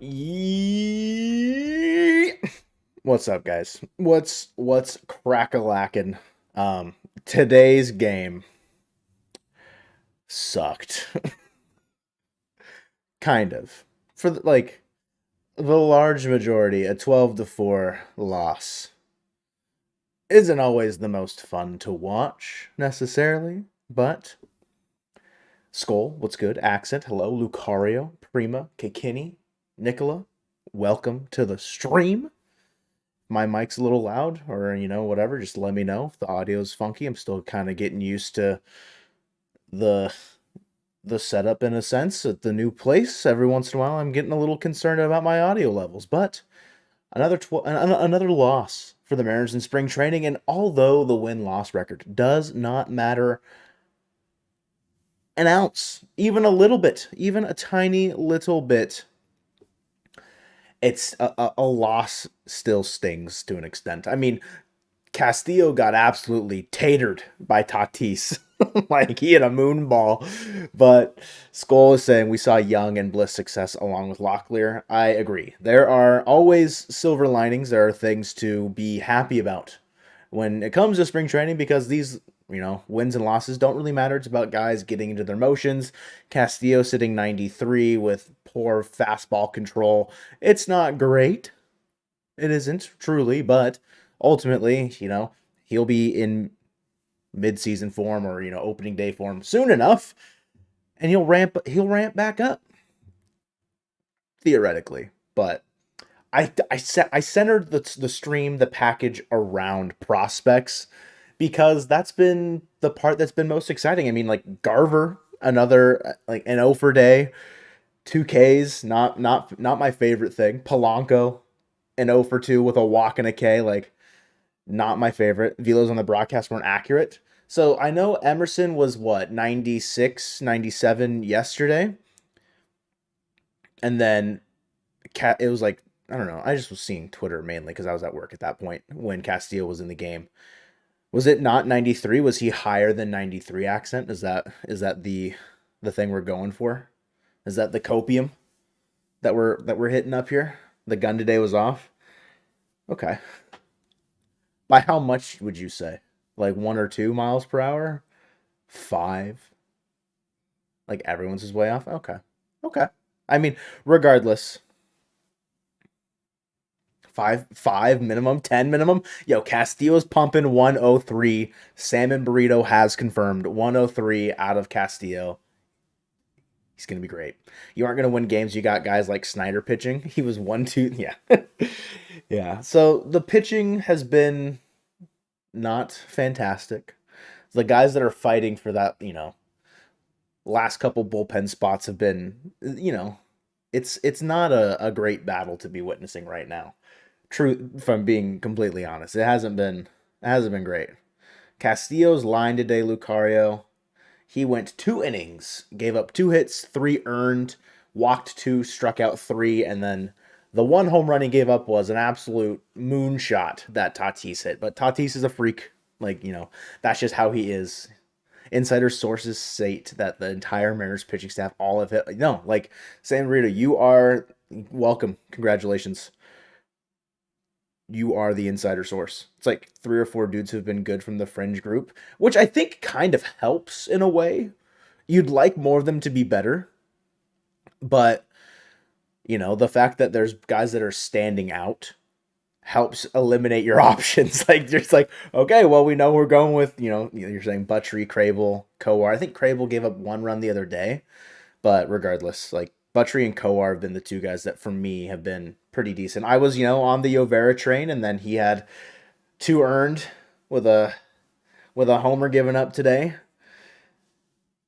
Yee- What's up, guys? What's crack-a-lackin'? Today's game sucked, kind of. For the large majority, a 12-4 loss isn't always the most fun to watch necessarily, but Skull, what's good? Accent, hello, Lucario, Prima, Kikini, Nicola, welcome to the stream. My mic's a little loud or whatever, just let me know if the audio's funky. I'm still kind of getting used to the the setup in a sense at the new place. Every once in a while I'm getting a little concerned about my audio levels, but another loss for the Mariners in spring training. And although the win-loss record does not matter an ounce, even a little bit, even a tiny little bit, it's a loss still stings to an extent. I mean, Castillo got absolutely tatered by Tatis. Like he had a moon ball. But Skull is saying we saw Young and Bliss success along with Locklear. I agree. There are always silver linings. There are things to be happy about when it comes to spring training because these, wins and losses don't really matter. It's about guys getting into their motions. Castillo sitting 93 with poor fastball control. It's not great. It isn't truly, but ultimately, he'll be in mid-season form or opening day form soon enough, and he'll ramp back up theoretically. But I centered the stream, the package around prospects because that's been the part that's been most exciting. I mean, like Garver, another like an O for day, 2Ks, not my favorite thing. Polanco, an O for 2 with a walk and a K, like not my favorite. Velos on the broadcast weren't accurate. So I know Emerson was what, 96, 97 yesterday. And then it was like, I don't know. I just was seeing Twitter mainly because I was at work at that point when Castillo was in the game. Was it not 93? Was he higher than 93 accent? Is that the thing we're going for? Is that the copium that we're hitting up here? The gun today was off. Okay. By how much would you say? Like 1 or 2 miles per hour? Five? Like everyone's is way off? Okay. Okay. I mean, regardless, five minimum, 10 minimum. Yo, Castillo's pumping 103. Salmon Burrito has confirmed 103 out of Castillo. He's gonna be great. You aren't gonna win games. You got guys like Snyder pitching. He was 1-2. Yeah. Yeah. So the pitching has been not fantastic. The guys that are fighting for that, last couple bullpen spots have been, it's not a great battle to be witnessing right now. True, if I'm being completely honest, it hasn't been great. Castillo's line today, Lucario. He went 2 innings, gave up 2 hits, 3 earned, walked 2, struck out 3, and then the one home run he gave up was an absolute moonshot that Tatis hit. But Tatis is a freak. Like, that's just how he is. Insider sources state that the entire Mariners pitching staff, all of it. No, like, Sam Rita, you are welcome. Congratulations. You are the insider source. It's like 3 or 4 dudes who've been good from the fringe group, which I think kind of helps in a way. You'd like more of them to be better, but the fact that there's guys that are standing out helps eliminate your options. Like just like, okay, well we know we're going with, you're saying Buttrey, Crable, Kowar. I think Crable gave up 1 run the other day, but regardless, like Buttrey and Kowar have been the 2 guys that for me have been pretty decent. I was, on the Overa train and then he had 2 earned with a homer given up today.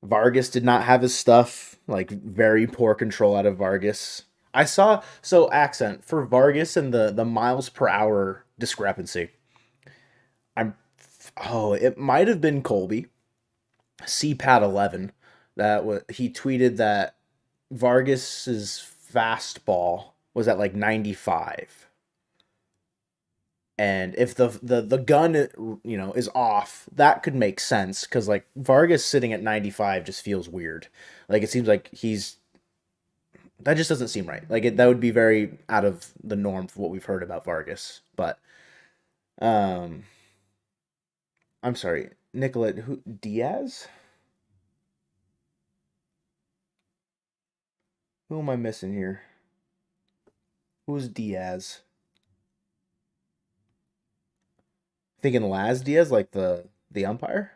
Vargas did not have his stuff, like very poor control out of Vargas. I saw so accent for Vargas and the miles per hour discrepancy. I'm it might have been Colby CPAT 11 he tweeted that Vargas's fastball was at like 95. And if the gun is off, that could make sense cuz like Vargas sitting at 95 just feels weird. Like it seems like he's That just doesn't seem right. Like that would be very out of the norm for what we've heard about Vargas. But um, I'm sorry, Nicolette who Diaz? Who am I missing here? Who's Diaz? Thinking Laz Diaz, like the umpire.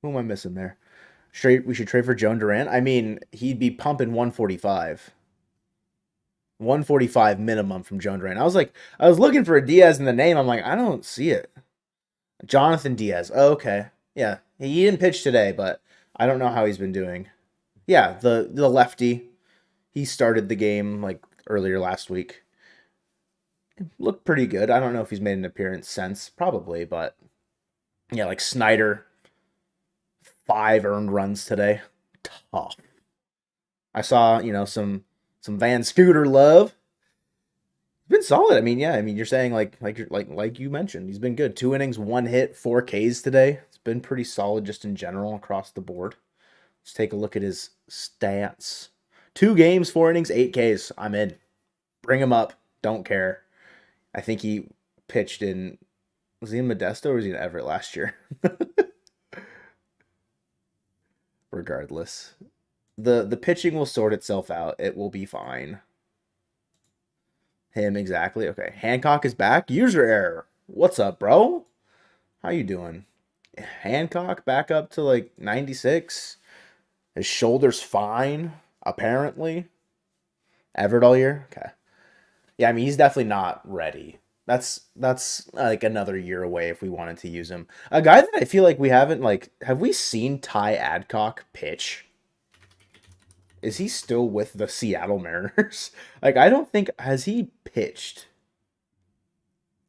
Who am I missing there? Straight, we should trade for Joan Durant. I mean, he'd be pumping 145. 145 minimum from Joan Durant. I was looking for a Diaz in the name. I'm like, I don't see it. Jonathan Diaz. Oh, okay. Yeah. He didn't pitch today, but I don't know how he's been doing. Yeah, the lefty. He started the game like earlier last week. Looked pretty good. I don't know if he's made an appearance since. Probably, but yeah, like Snyder, 5 earned runs today. Tough. I saw, some Van Scooter love. It's been solid. I mean, yeah. I mean, you're saying like you mentioned, he's been good. 2 innings, 1 hit, 4 Ks today. It's been pretty solid just in general across the board. Let's take a look at his stats. 2 games, 4 innings, 8 Ks. I'm in. Bring him up. Don't care. I think he pitched in. Was he in Modesto or was he in Everett last year? Regardless, the pitching will sort itself out. It will be fine. Him exactly. Okay, Hancock is back. User error. What's up, bro? How you doing? Hancock back up to like 96. His shoulder's fine, apparently. Everett all year. Okay. Yeah, I mean he's definitely not ready. That's like another year away if we wanted to use him. A guy that I feel like we haven't have we seen Ty Adcock pitch? Is he still with the Seattle Mariners? Like I don't think has he pitched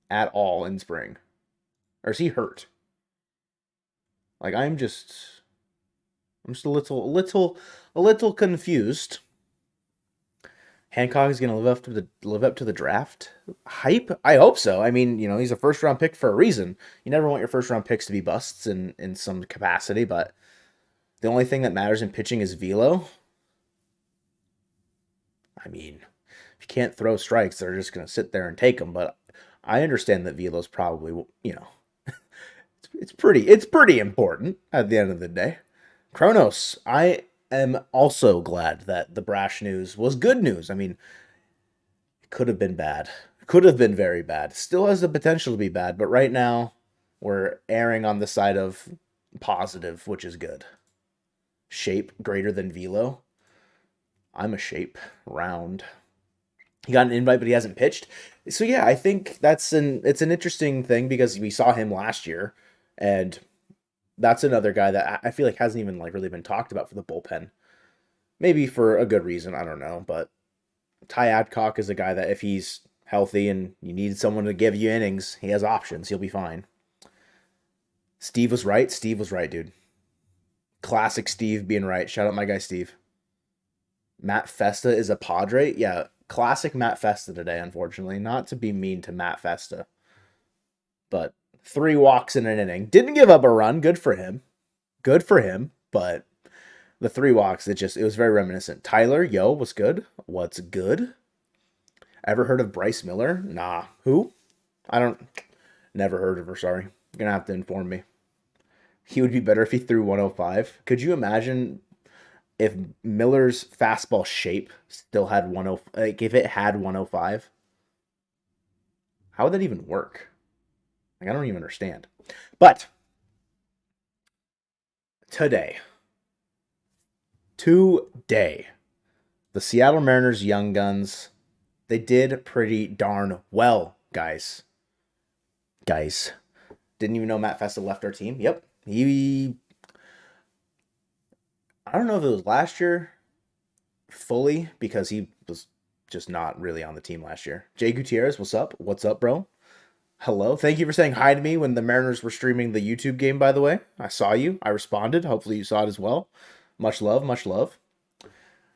at all in spring. Or is he hurt? Like I'm just a little confused. Hancock is going to live up to the draft hype. I hope so. I mean, he's a first round pick for a reason. You never want your first round picks to be busts in some capacity, but the only thing that matters in pitching is velo. I mean, if you can't throw strikes, they're just going to sit there and take them. But I understand that velo's probably it's pretty important at the end of the day. Kronos, I am also glad that the brash news was good news. I mean, it could have been bad. Could have been very bad. Still has the potential to be bad, but right now we're erring on the side of positive, which is good. Shape greater than velo. I'm a shape. Round. He got an invite, but he hasn't pitched. So yeah, I think it's an interesting thing because we saw him last year, and that's another guy that I feel like hasn't even really been talked about for the bullpen. Maybe for a good reason, I don't know. But Ty Adcock is a guy that if he's healthy and you need someone to give you innings, he has options. He'll be fine. Steve was right. Steve was right, dude. Classic Steve being right. Shout out my guy Steve. Matt Festa is a Padre. Yeah, classic Matt Festa today, unfortunately. Not to be mean to Matt Festa. But 3 walks in an inning. Didn't give up a run. Good for him. Good for him. But the 3 walks, it was very reminiscent. Tyler, yo, what's good? What's good? Ever heard of Bryce Miller? Nah. Who? Never heard of her, sorry. You're going to have to inform me. He would be better if he threw 105. Could you imagine if Miller's fastball shape still had 10, like if it had 105? How would that even work? Like, I don't even understand. But today, the Seattle Mariners young guns, they did pretty darn well, guys. Didn't even know Matt Festa left our team. Yep. I don't know if it was last year fully because he was just not really on the team last year. Jay Gutierrez, what's up? What's up, bro? Hello. Thank you for saying hi to me when the Mariners were streaming the YouTube game, by the way. I saw you. I responded. Hopefully you saw it as well. Much love, much love.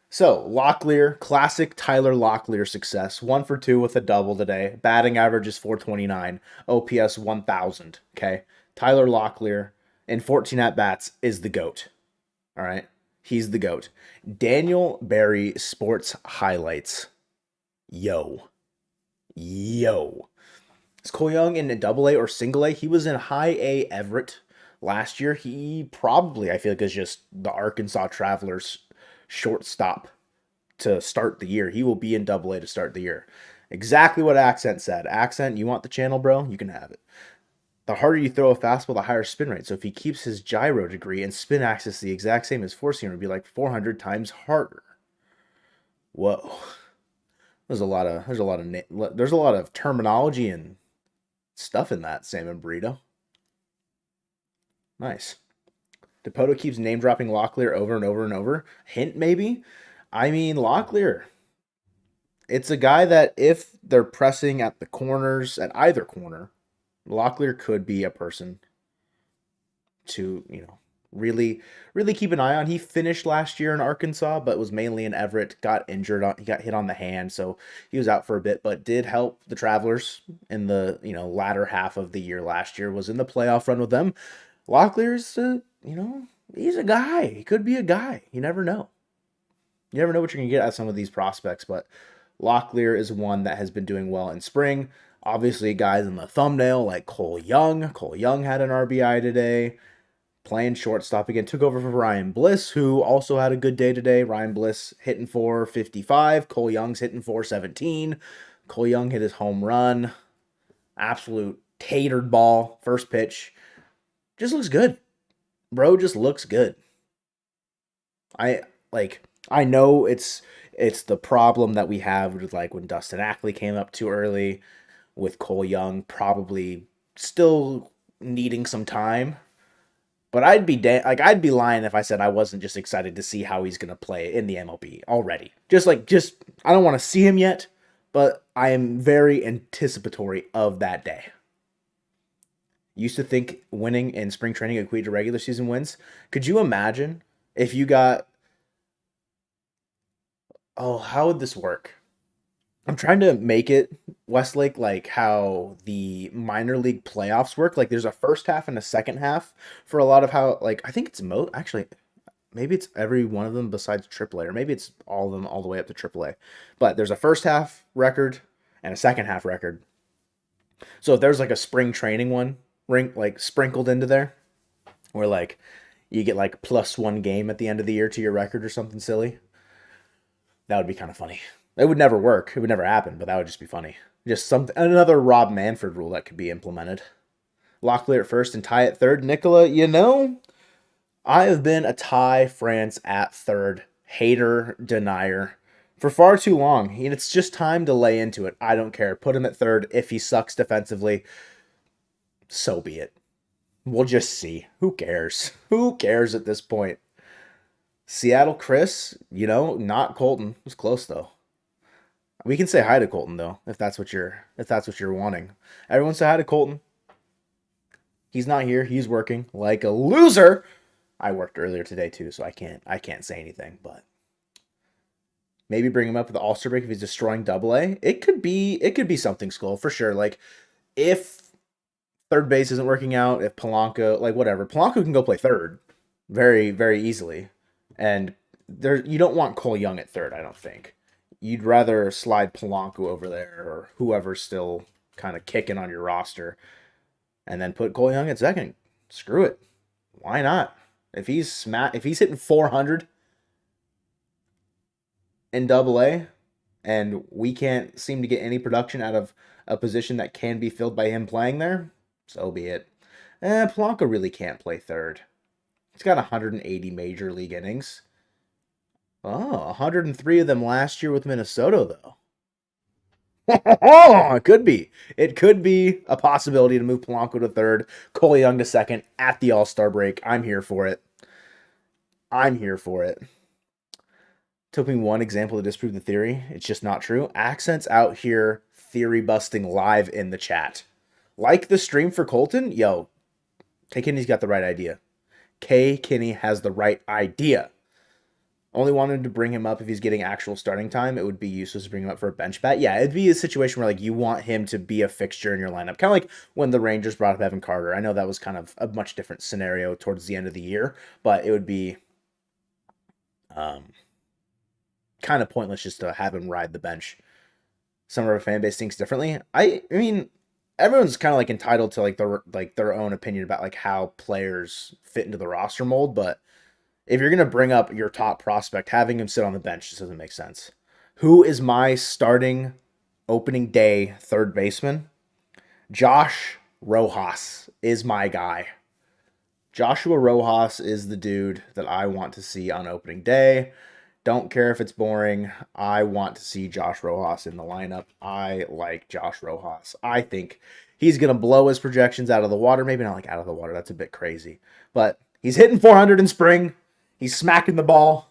So, Locklear, classic Tyler Locklear success. 1 for 2 with a double today. Batting average is 429. OPS 1000. Okay. Tyler Locklear in 14 at-bats is the GOAT. All right. He's the GOAT. Daniel Barry Sports Highlights. Yo. Yo. Is Cole Young in double A or single A? He was in high A Everett last year. He probably, I feel like, is just the Arkansas Travelers shortstop to start the year. He will be in double A to start the year. Exactly what Accent said. Accent, you want the channel, bro? You can have it. The harder you throw a fastball, the higher spin rate. So if he keeps his gyro degree and spin axis the exact same as four seamer, it'd be like 400 times harder. Whoa. There's a lot of terminology and stuff in that salmon burrito. Nice. Dipoto keeps name dropping Locklear over and over and over. Hint maybe? I mean, Locklear. It's a guy that if they're pressing at the corners, at either corner, Locklear could be a person to, really, really keep an eye on. He finished last year in Arkansas, but was mainly in Everett. Got injured. He got hit on the hand, so he was out for a bit, but did help the Travelers in the latter half of the year last year. Was in the playoff run with them. Locklear's, he's a guy. He could be a guy. You never know. You never know what you're gonna get out of some of these prospects, but Locklear is one that has been doing well in spring. Obviously, guys in the thumbnail like Cole Young. Cole Young had an RBI today. Playing shortstop again. Took over for Ryan Bliss, who also had a good day today. Ryan Bliss hitting 455. Cole Young's hitting 417. Cole Young hit his home run. Absolute tatered ball. First pitch. Just looks good. Bro just looks good. I know it's the problem that we have with like when Dustin Ackley came up too early, with Cole Young probably still needing some time. But I'd be lying if I said I wasn't just excited to see how he's gonna play in the MLB already. Just I don't want to see him yet, but I am very anticipatory of that day. Used to think winning in spring training equated to regular season wins. Could you imagine if you got? Oh, how would this work? I'm trying to make it, Westlake, like how the minor league playoffs work. Like there's a first half and a second half for a lot of how, like, I think it's actually, maybe it's every one of them besides AAA, or maybe it's all of them all the way up to AAA. But there's a first half record and a second half record. So if there's like a spring training one like sprinkled into there, where like you get like +1 game at the end of the year to your record or something silly, that would be kind of funny. It would never work. It would never happen, but that would just be funny. Just another Rob Manfred rule that could be implemented. Locklear at first and Ty at third. Nicola, I have been a Ty France at third hater, denier for far too long. And it's just time to lay into it. I don't care. Put him at third. If he sucks defensively, so be it. We'll just see. Who cares? Who cares at this point? Seattle Chris, not Colton. It was close though. We can say hi to Colton though, if that's what you're wanting. Everyone say hi to Colton. He's not here. He's working like a loser. I worked earlier today too, so I can't say anything, but maybe bring him up for the All-Star break if he's destroying double A. It could be something, Skull, for sure. Like if third base isn't working out, if Polanco, like whatever, Polanco can go play third very, very easily. And you don't want Cole Young at third, I don't think. You'd rather slide Polanco over there or whoever's still kind of kicking on your roster and then put Cole Young at second. Screw it. Why not? If he's hitting 400 in double A and we can't seem to get any production out of a position that can be filled by him playing there, so be it. Polanco really can't play third. He's got 180 major league innings. Oh, 103 of them last year with Minnesota, though. Oh, it could be. It could be a possibility to move Polanco to third, Cole Young to second at the All-Star break. I'm here for it. Took me one example to disprove the theory. It's just not true. Accent's out here theory busting live in the chat. Like the stream for Colton? Yo, K. Kinney's got the right idea. K. Kinney has the right idea. Only wanted to bring him up if he's getting actual starting time. It would be useless to bring him up for a bench bat. Yeah, it'd be a situation where like you want him to be a fixture in your lineup. Kind of like when the Rangers brought up Evan Carter. I know that was kind of a much different scenario towards the end of the year, but it would be Um, Kind of pointless just to have him ride the bench. Some of our fan base thinks differently. I mean, everyone's kind of like entitled to their own opinion about like how players fit into the roster mold, but if you're gonna bring up your top prospect, having him sit on the bench just doesn't make sense. Who is my starting opening day third baseman? Josh Rojas is my guy. Joshua Rojas is the dude that I want to see on opening day. Don't care if it's boring. I want to see Josh Rojas in the lineup. I like Josh Rojas. I think he's going to blow his projections out of the water. Maybe not like out of the water. That's a bit crazy. But he's hitting 400 in spring. He's smacking the ball.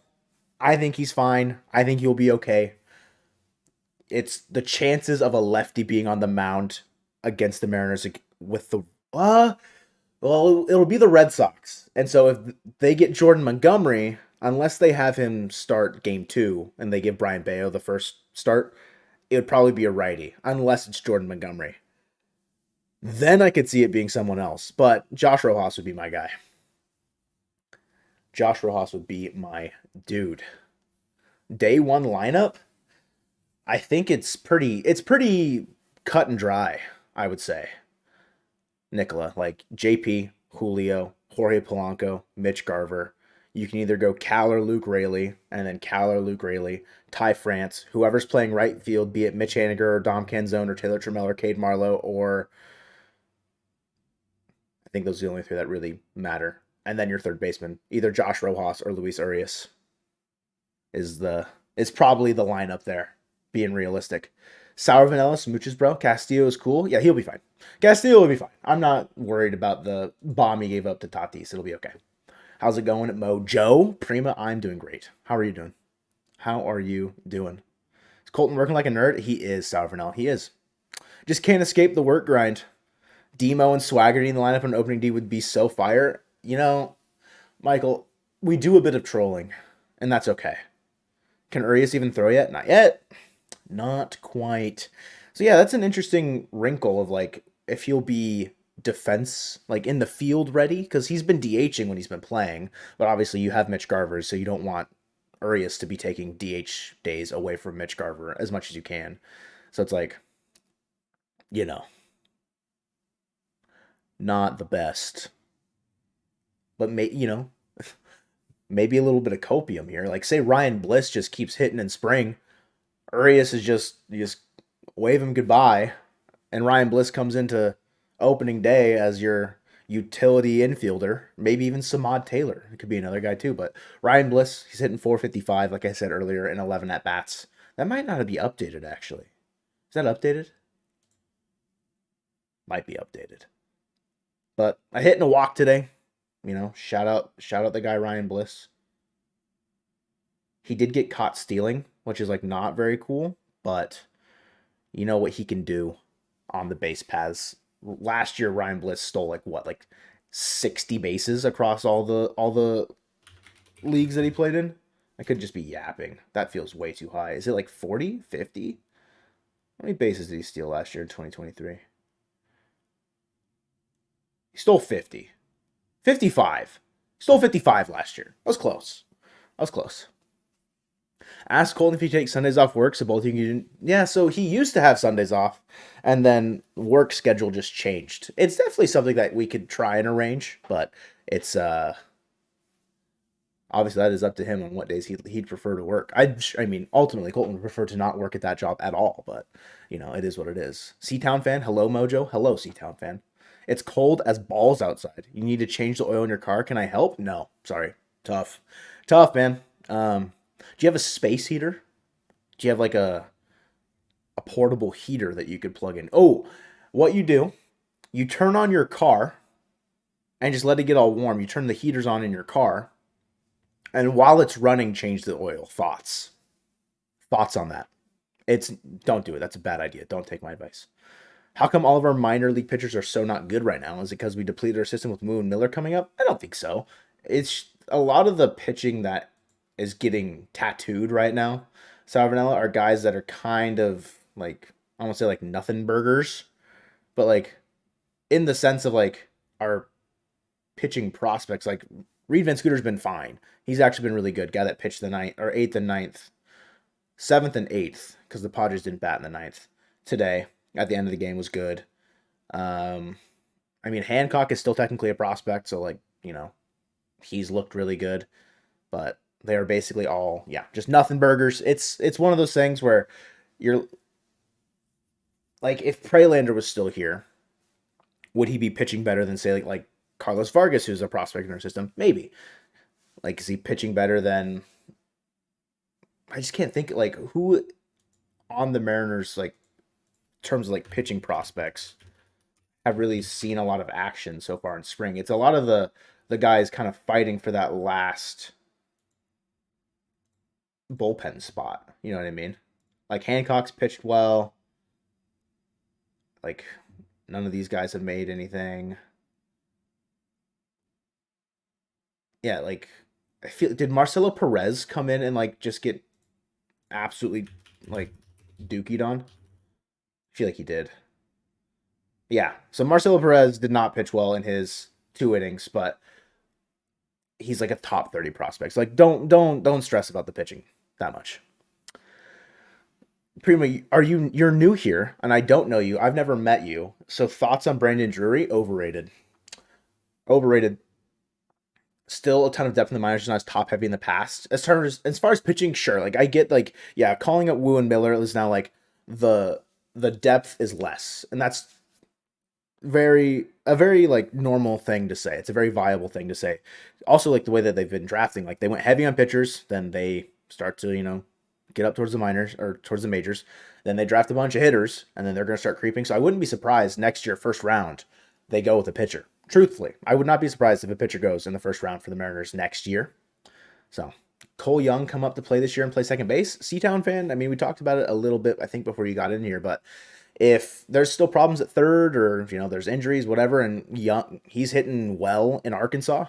I think he's fine. I think he'll be okay. It's the chances of a lefty being on the mound against the Mariners with the well, it'll be the Red Sox. And so if they get Jordan Montgomery, unless they have him start game 2 and they give Brian Bayo the first start, it would probably be a righty, unless it's Jordan Montgomery. Then I could see it being someone else. But Josh Rojas would be my guy. Josh Rojas would be my dude. Day 1 lineup, I think it's pretty cut and dry, I would say. Nicola, like JP, Julio, Jorge Polanco, Mitch Garver. You can either go Cal or Luke Raley, and then Cal or Luke Raley, Ty France, whoever's playing right field, be it Mitch Haniger or Dom Canzone or Taylor Trammell or Cade Marlowe, or I think those are the only 3 that really matter. And then your third baseman, either Josh Rojas or Luis Urias, is probably the lineup there, being realistic. Sour Vanilla Smooches, bro. Castillo is cool. Yeah, he'll be fine. Castillo will be fine. I'm not worried about the bomb he gave up to Tatis. It'll be okay. How's it going at Mojo? Prima, I'm doing great. How are you doing? How are you doing? Is Colton working like a nerd? He is, Sour Vanilla. He is. Just can't escape the work grind. Demo and Swaggerty in the lineup on opening D would be so fire. You know, Michael, we do a bit of trolling, and that's okay. Can Urias even throw yet? Not yet. Not quite. So yeah, that's an interesting wrinkle of like if he'll be defense like in the field ready, because he's been DHing when he's been playing, but obviously you have Mitch Garver, so you don't want Urias to be taking DH days away from Mitch Garver as much as you can. So it's like, you know, not the best, but maybe a little bit of copium here. Like say Ryan Bliss just keeps hitting in spring, Urias is just you just wave him goodbye, and Ryan Bliss comes into opening day as your utility infielder. Maybe even Samad Taylor. It could be another guy too, but Ryan Bliss, he's hitting 455, like I said earlier, in 11 at bats. That might not be updated actually. Is that updated? Might be updated. But I hit in a walk today. Shout out the guy Ryan Bliss. He did get caught stealing, which is like not very cool, but you know what he can do on the base paths. Last year Ryan Bliss stole like 60 bases across all the leagues that he played in. I could just be yapping. That feels way too high. Is it like 40, 50? How many bases did he steal last year in 2023? He stole 50. 55. He stole 55 last year. I was close. Ask Colton if he takes Sundays off work, so both of you can. Yeah, so he used to have Sundays off, and then work schedule just changed. It's definitely something that we could try and arrange, but it's obviously that is up to him on what days he'd prefer to work. I mean, ultimately Colton would prefer to not work at that job at all, but it is what it is. Seatown fan, hello Mojo, hello Seatown fan. It's cold as balls outside. You need to change the oil in your car. Can I help? No, sorry, tough, man. Do you have a space heater? Do you have like a portable heater that you could plug in? Oh, what you do, you turn on your car and just let it get all warm. You turn the heaters on in your car, and while it's running, change the oil. Thoughts on that? Don't do it. That's a bad idea. Don't take my advice. How come all of our minor league pitchers are so not good right now? Is it because we depleted our system with Moo and Miller coming up? I don't think so. It's a lot of the pitching that is getting tattooed right now. Salvanella are guys that are kind of like, I won't say like nothing burgers, but like in the sense of like our pitching prospects, like Reed Van Scooter's been fine. He's actually been really good. Guy that pitched the ninth or eighth and ninth, seventh and eighth, because the Padres didn't bat in the ninth today. At the end of the game was good. Um, I mean Hancock is still technically a prospect, so like he's looked really good, but they are basically all just nothing burgers. It's one of those things where you're like if Prelander was still here, would he be pitching better than say like Carlos Vargas, who's a prospect in our system? Maybe. Like, is he pitching better than? I just can't think like who on the Mariners like in terms of like pitching prospects have really seen a lot of action so far in spring. It's a lot of the guys kind of fighting for that last bullpen spot. You know what I mean? Like Hancock's pitched well. Like none of these guys have made anything. Yeah, like I feel did Marcelo Perez come in and like just get absolutely like dookied on? I feel like he did. Yeah. So Marcelo Perez did not pitch well in his 2 innings, but he's like a top 30 prospect. So like don't stress about the pitching that much. Prima, you're new here and I don't know you. I've never met you. So thoughts on Brandon Drury? Overrated. Overrated. Still a ton of depth in the minors, not as top heavy in the past. As far as pitching, sure. Like I get like calling up Wu and Miller is now like the the depth is less, and that's very like normal thing to say. It's a very viable thing to say. Also, like the way that they've been drafting, like they went heavy on pitchers, then they start to get up towards the minors or towards the majors. Then they draft a bunch of hitters, and then they're going to start creeping. So I wouldn't be surprised next year, first round, they go with a pitcher. Truthfully, I would not be surprised if a pitcher goes in the first round for the Mariners next year. So Cole Young come up to play this year and play second base. Seatown fan, I mean, we talked about it a little bit, I think, before you got in here, but if there's still problems at third or, there's injuries, whatever, and Young, he's hitting well in Arkansas,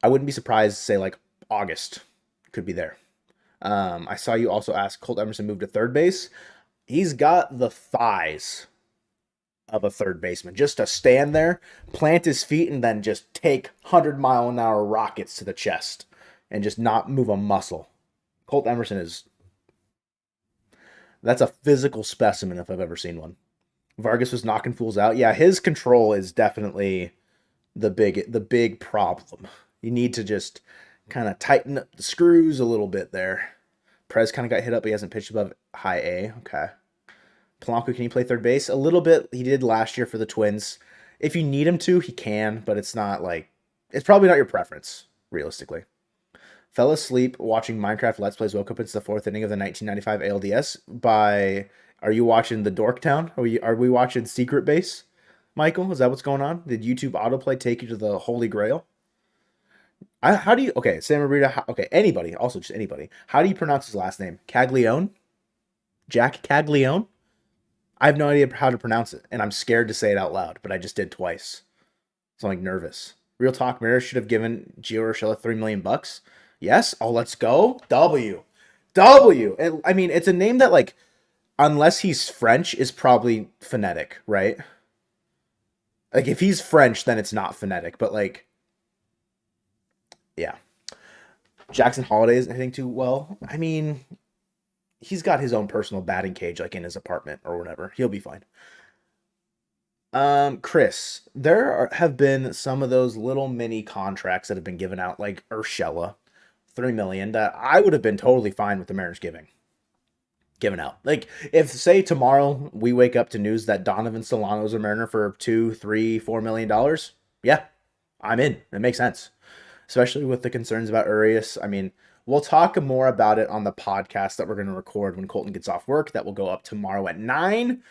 I wouldn't be surprised to say like August could be there. I saw you also ask Colt Emerson move to third base. He's got the thighs of a third baseman just to stand there, plant his feet, and then just take 100-mile-an-hour rockets to the chest and just not move a muscle. Colt Emerson that's a physical specimen if I've ever seen one. Vargas was knocking fools out. Yeah, his control is definitely the big problem. You need to just kind of tighten up the screws a little bit there. Prez kind of got hit up, but he hasn't pitched above high A. Okay. Polanco, can he play third base? A little bit. He did last year for the Twins. If you need him to, he can, but it's probably not your preference, realistically. Fell asleep watching Minecraft Let's Plays. Woke up. It's the fourth inning of the 1995 ALDS. Are you watching the Dorktown? Are we watching Secret Base? Michael, is that what's going on? Did YouTube autoplay take you to the Holy Grail? How do you? Okay, Sam Marita. Okay, anybody. Also, just anybody. How do you pronounce his last name? Caglione? Jack Caglione? I have no idea how to pronounce it, and I'm scared to say it out loud, but I just did twice. So I'm like nervous. Real talk, Mariners should have given Gio Urshela $3 million. Yes. Oh, let's go. W. And, I mean, it's a name that like, unless he's French, is probably phonetic, right? Like if he's French, then it's not phonetic. But like, yeah. Jackson Holiday isn't hitting too well. I mean, he's got his own personal batting cage, like in his apartment or whatever. He'll be fine. Chris, have been some of those little mini contracts that have been given out, like Urshela, $3 million, that I would have been totally fine with the Mariners giving out. Like if say tomorrow we wake up to news that Donovan Solano's a Mariner for $2, $3, $4 million, yeah, I'm in. It makes sense, especially with the concerns about Urias. I mean, we'll talk more about it on the podcast that we're going to record when Colton gets off work. That will go up tomorrow at 9.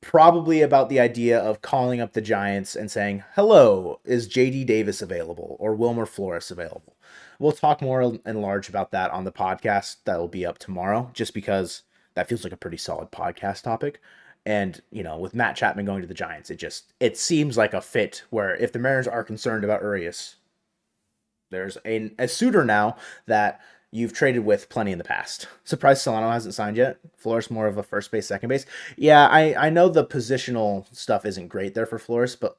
Probably about the idea of calling up the Giants and saying, hello, is JD Davis available or Wilmer Flores available? We'll talk more in large about that on the podcast that will be up tomorrow, just because that feels like a pretty solid podcast topic. And, with Matt Chapman going to the Giants, it seems like a fit where if the Mariners are concerned about Urias, there's a suitor now that you've traded with plenty in the past. Surprised Solano hasn't signed yet. Flores more of a first base, second base. Yeah, I know the positional stuff isn't great there for Flores, but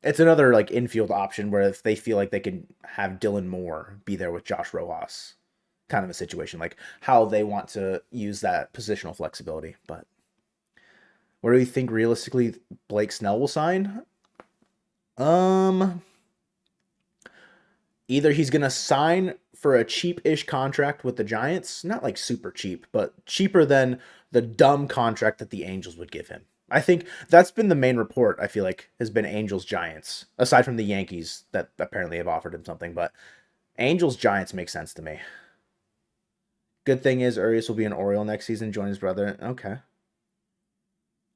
It's another like infield option where if they feel like they can have Dylan Moore be there with Josh Rojas, kind of a situation like how they want to use that positional flexibility. But where do you think realistically Blake Snell will sign? Um, Either he's gonna sign for a cheap-ish contract with the Giants, not like super cheap, but cheaper than the dumb contract that the Angels would give him. I think that's been the main report, I feel like, has been Angels Giants, aside from the Yankees that apparently have offered him something, but Angels Giants make sense to me. Good thing is Urias will be an Oriole next season, join his brother. Okay.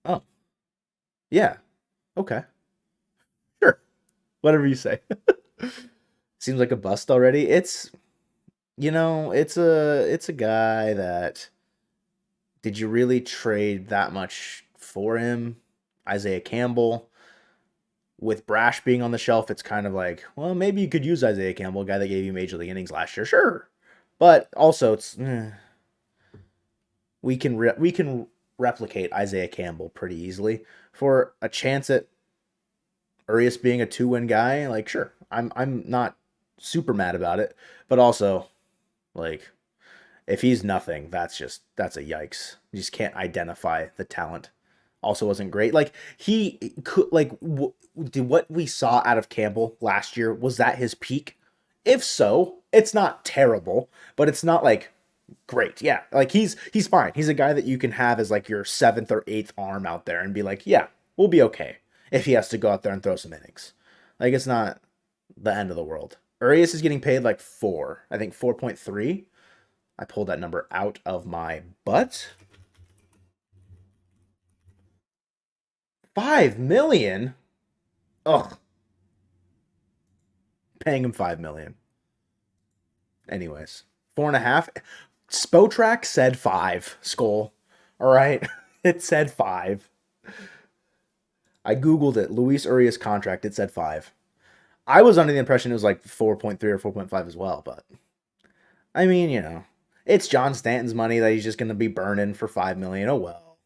Oh, yeah. Okay. Sure. Whatever you say. Seems like a bust already. It's a guy that did you really trade that much for him? Isaiah Campbell. With Brash being on the shelf, it's kind of like, well, maybe you could use Isaiah Campbell, a guy that gave you major league innings last year. Sure. But also we can replicate Isaiah Campbell pretty easily for a chance at Urias being a 2-win guy. Like, sure. I'm not super mad about it, but also like if he's nothing, that's a yikes. You just can't identify the talent. Also wasn't great. Like he could did what we saw out of Campbell last year, was that his peak? If so, it's not terrible, but it's not like great. Yeah, like he's fine. He's a guy that you can have as like your seventh or eighth arm out there and be like, yeah, we'll be okay if he has to go out there and throw some innings. Like it's not the end of the world. Urias is getting paid like four, I think 4.3. I pulled that number out of my butt. 5 million. Ugh, paying him 5 million. Anyways, 4.5. Spotrac said five. Skull. All right, it said five. I googled it. Luis Urias contract. It said five. I was under the impression it was like 4.3 or 4.5 as well, but I mean, it's John Stanton's money that he's just going to be burning for 5 million. Oh well.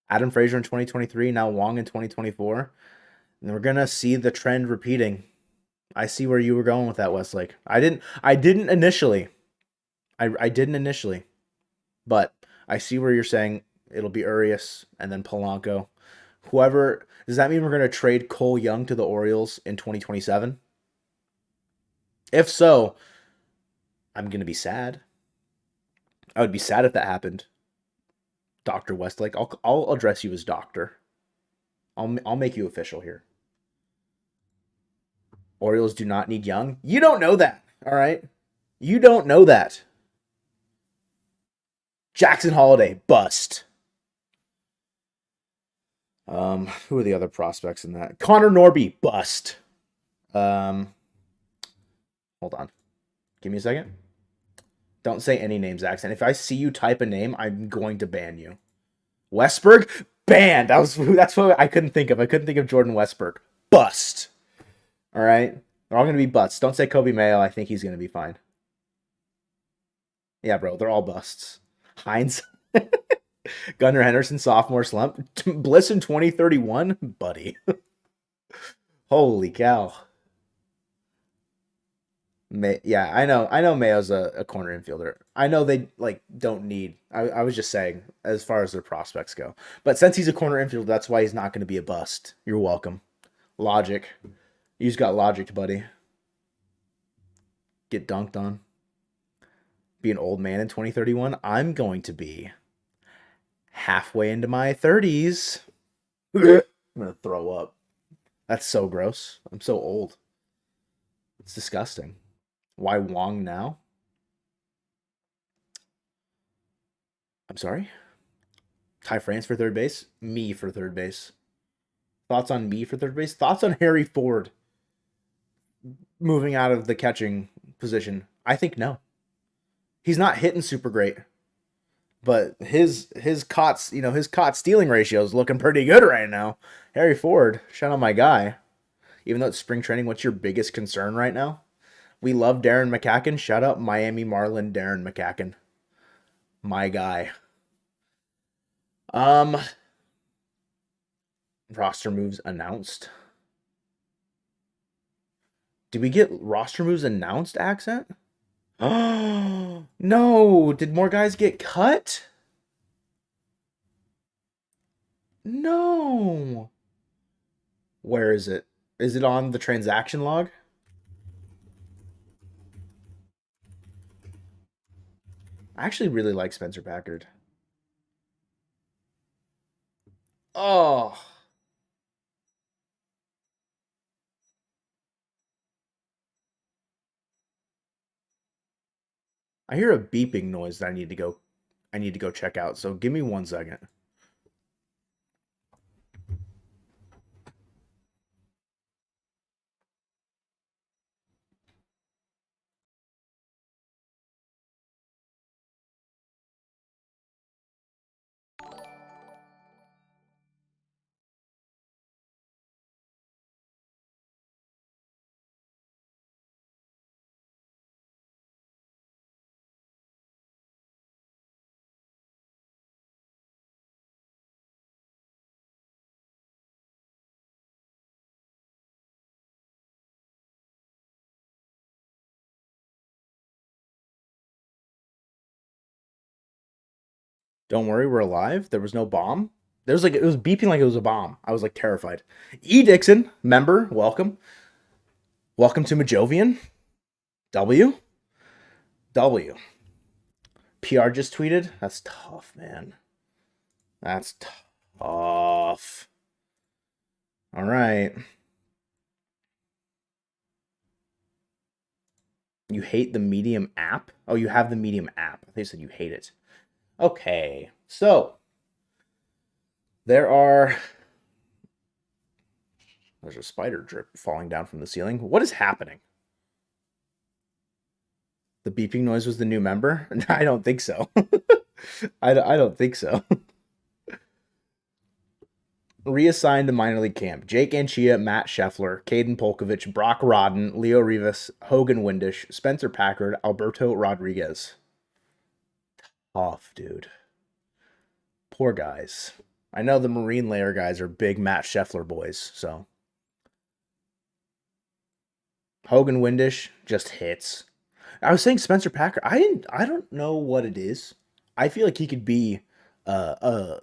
Adam Frazier in 2023, now Wong in 2024, and we're going to see the trend repeating. I see where you were going with that, Westlake. I didn't initially. I didn't initially, but I see where you're saying it'll be Urias and then Polanco. Whoever, does that mean we're going to trade Cole Young to the Orioles in 2027? If so, I'm going to be sad. I would be sad if that happened. Dr. Westlake, I'll address you as doctor. I'll make you official here. Orioles do not need Young. You don't know that, all right? You don't know that. Jackson Holiday, bust. Who are the other prospects in that? Connor Norby, bust. Um, Hold on. Give me a second. Don't say any names, Accent. If I see you type a name, I'm going to ban you. Westberg, banned. That's what I couldn't think of. I couldn't think of Jordan Westberg. Bust. All right. They're all going to be busts. Don't say Kobe Mayo. I think he's going to be fine. Yeah, bro. They're all busts. Hines. Gunnar Henderson, sophomore slump. Bliss in 2031? Buddy. Holy cow. Yeah, I know Mayo's a corner infielder. I know they like don't need. I was just saying as far as their prospects go. But since he's a corner infielder, that's why he's not going to be a bust. You're welcome. Logic. You just got logic, buddy. Get dunked on. Be an old man in 2031. I'm going to be halfway into my 30s. I'm going to throw up. That's so gross. I'm so old. It's disgusting. Why Wong now? I'm sorry? Ty France for third base? Me for third base. Thoughts on me for third base? Thoughts on Harry Ford moving out of the catching position? I think no. He's not hitting super great. But his caught stealing ratio is looking pretty good right now. Harry Ford, shout out my guy. Even though it's spring training, what's your biggest concern right now? We love Darren McCacken. Shout out Miami Marlin Darren McCacken. My guy. Um Roster moves announced. Did we get roster moves announced accent? Oh, no. Did more guys get cut? No. Where is it? Is it on the transaction log? I actually really like Spencer Packard. Oh, I hear a beeping noise that I need to go check out. So give me 1 second. Don't worry, we're alive. There was no bomb. There was like it was beeping like it was a bomb. I was like terrified. E Dixon, member, welcome. Welcome to Majovian. W. W. PR just tweeted. That's tough, man. That's tough. All right. You hate the Medium app? Oh, you have the Medium app. I think you said you hate it. Okay. So, there are there's a spider drip falling down from the ceiling. What is happening? The beeping noise was the new member? I don't think so. I don't think so. Reassigned to minor league camp. Jake Anchia, Matt Scheffler, Caden Polkovich, Brock Rodden, Leo Rivas, Hogan Windish, Spencer Packard, Alberto Rodriguez. Tough, dude. Poor guys. I know the Marine Layer guys are big Matt Scheffler boys, so. Hogan Windish just hits. I was saying Spencer Packard. I don't know what it is. I feel like he could be a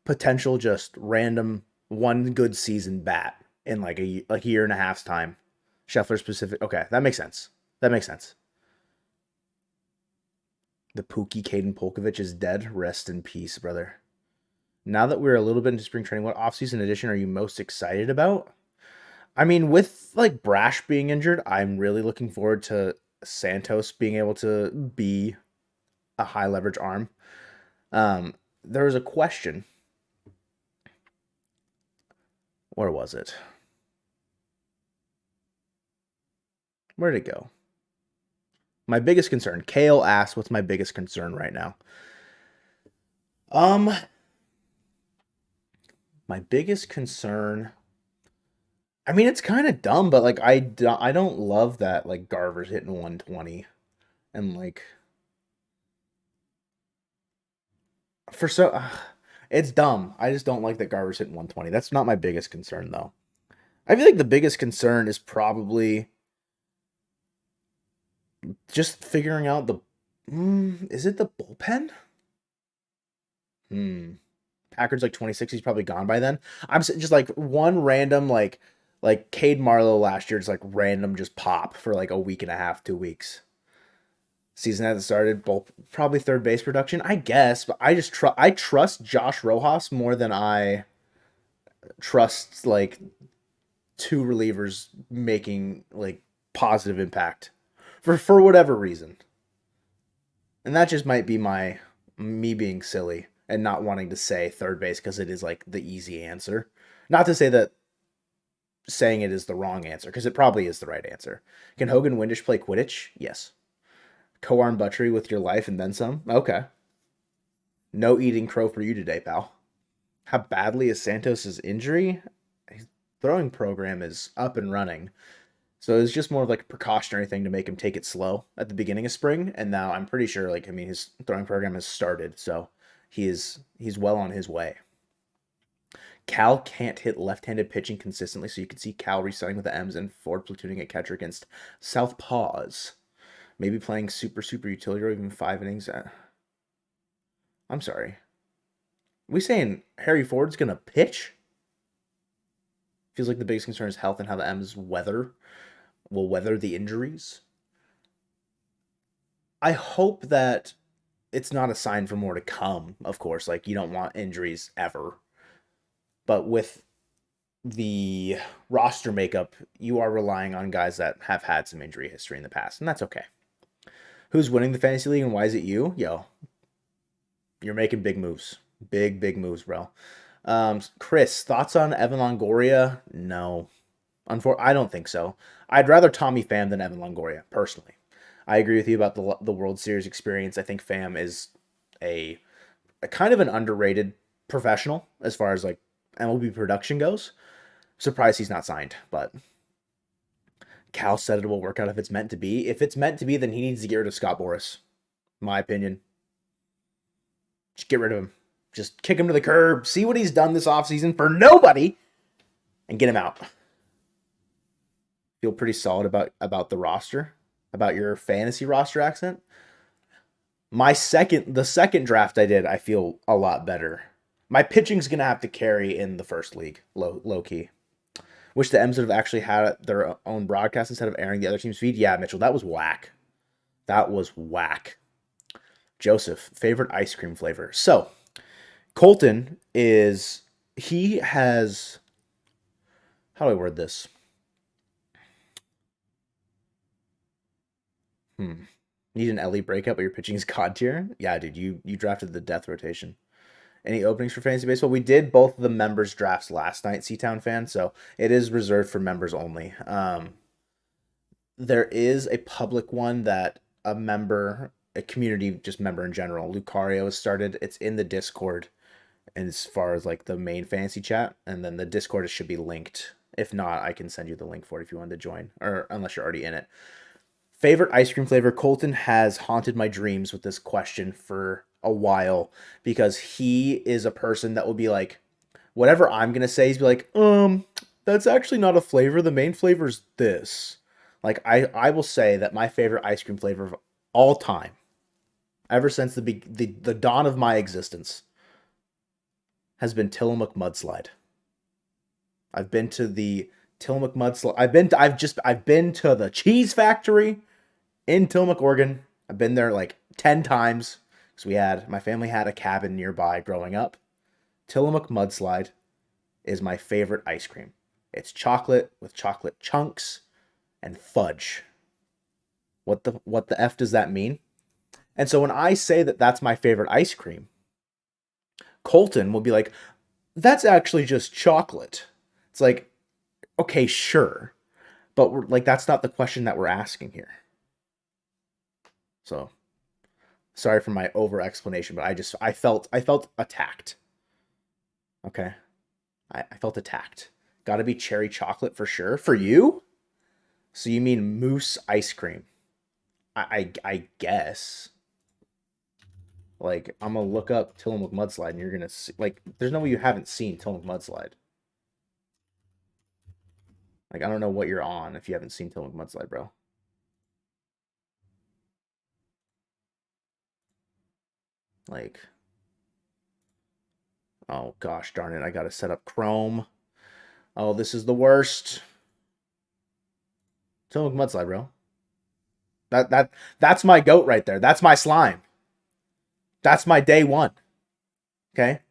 potential just random one good season bat in like a year and a half's time. Scheffler specific. Okay, that makes sense. That makes sense. The Pookie Caden Polkovich is dead. Rest in peace, brother. Now that we're a little bit into spring training, what offseason edition are you most excited about? I mean, with like Brash being injured, I'm really looking forward to Santos being able to be a high leverage arm. There was a question. Where was it? Where'd it go? My biggest concern. Kale asked, "What's my biggest concern right now?" Um, my biggest concern. I mean, it's kind of dumb, but like I don't love that like Garver's hitting 120, and like for so it's dumb. I just don't like that Garver's hitting 120. That's not my biggest concern though. I feel like the biggest concern is probably just figuring out the. Is it the bullpen? Hmm. Packard's like 26. He's probably gone by then. Just like one random like Cade Marlowe last year, just like random just pop for like a week and a half, 2 weeks. Season hasn't started. Both probably third base production, I guess. But I trust Josh Rojas more than I trust like two relievers making like positive impact for whatever reason. And that just might be me being silly and not wanting to say third base because it is like the easy answer. Not to say that saying it is the wrong answer because it probably is the right answer. Can Hogan Windish play Quidditch? Yes. Co-arm butchery with your life and then some? Okay. No eating crow for you today, pal. How badly is Santos's injury? His throwing program is up and running. So it's just more of like a precautionary thing to make him take it slow at the beginning of spring. And now I'm pretty sure, like, I mean, his throwing program has started. So he's well on his way. Cal can't hit left-handed pitching consistently, so you could see Cal re-signing with the M's and Ford platooning at catcher against Southpaws. Maybe playing super utility or even 5 innings. I'm sorry. We saying Harry Ford's gonna pitch? Feels like the biggest concern is health and how the M's will weather the injuries. I hope that it's not a sign for more to come, of course. Like, you don't want injuries ever. But with the roster makeup, you are relying on guys that have had some injury history in the past, and that's okay. Who's winning the fantasy league and why is it you? Yo, you're making big moves. Big moves, bro. Chris, thoughts on Evan Longoria? No. I don't think so. I'd rather Tommy Pham than Evan Longoria, personally. I agree with you about the World Series experience. I think Pham is a kind of an underrated professional as far as like MLB production goes. Surprised he's not signed, but Cal said it will work out if it's meant to be. If it's meant to be, then he needs to get rid of Scott Boras. My opinion. Just get rid of him. Just kick him to the curb. See what he's done this offseason for nobody and get him out. Feel pretty solid about the roster, about your fantasy roster accent. The second draft I did, I feel a lot better. My pitching's gonna have to carry in the first league, low key. Wish the M's would have actually had their own broadcast instead of airing the other team's feed. Yeah, Mitchell, that was whack. That was whack. Joseph, favorite ice cream flavor. So, Colton has, how do I word this? Need an Ellie breakup, but your pitching is god tier? Yeah, dude, you drafted the death rotation. Any openings for fantasy baseball? We did both of the members drafts last night, Seatown fan, so it is reserved for members only. There is a public one that a community just member in general, Lucario, has started. It's in the Discord, and as far as like the main fantasy chat, and then the Discord should be linked. If not, I can send you the link for it if you wanted to join, or unless you're already in it. Favorite ice cream flavor? Colton has haunted my dreams with this question for a while because he is a person that will be like, whatever I'm gonna say, he's be like, that's actually not a flavor. The main flavor is this. Like I will say that my favorite ice cream flavor of all time, ever since the dawn of my existence, has been Tillamook Mudslide. I've been to the Tillamook Mudslide. I've been to the cheese factory in Tillamook, Oregon. I've been there like 10 times because my family had a cabin nearby growing up. Tillamook Mudslide is my favorite ice cream. It's chocolate with chocolate chunks and fudge. What the F does that mean? And so when I say that that's my favorite ice cream, Colton will be like, that's actually just chocolate. It's like, okay, sure. But we're like, that's not the question that we're asking here. So sorry for my over explanation, but I felt attacked. Okay. I felt attacked. Gotta be cherry chocolate for sure. For you? So you mean mousse ice cream? I guess. Like, I'm gonna look up Tillamook Mudslide and you're gonna see, like, there's no way you haven't seen Tillamook Mudslide. Like, I don't know what you're on if you haven't seen Tillamook Mudslide, bro. Like, oh gosh darn it, I gotta set up Chrome. Oh, this is the worst. Tillamook Mudslide, bro. That's my goat right there. That's my slime. That's my day one. Okay?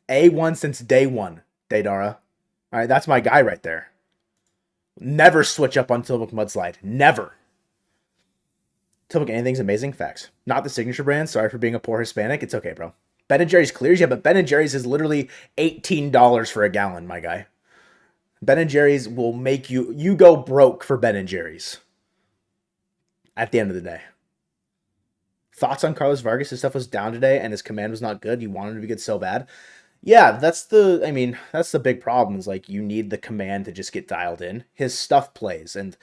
A1 since day one, Daydara. All right, that's my guy right there. Never switch up on Tillamook Mudslide. Never. Tillamook anything's amazing. Facts. Not the signature brand. Sorry for being a poor Hispanic. It's okay, bro. Ben & Jerry's clears, yeah, but Ben & Jerry's is literally $18 for a gallon, my guy. Ben & Jerry's will make you go broke for Ben & Jerry's at the end of the day. Thoughts on Carlos Vargas? His stuff was down today and his command was not good. You wanted him to be good so bad. Yeah, that's the big problem is like you need the command to just get dialed in. His stuff plays and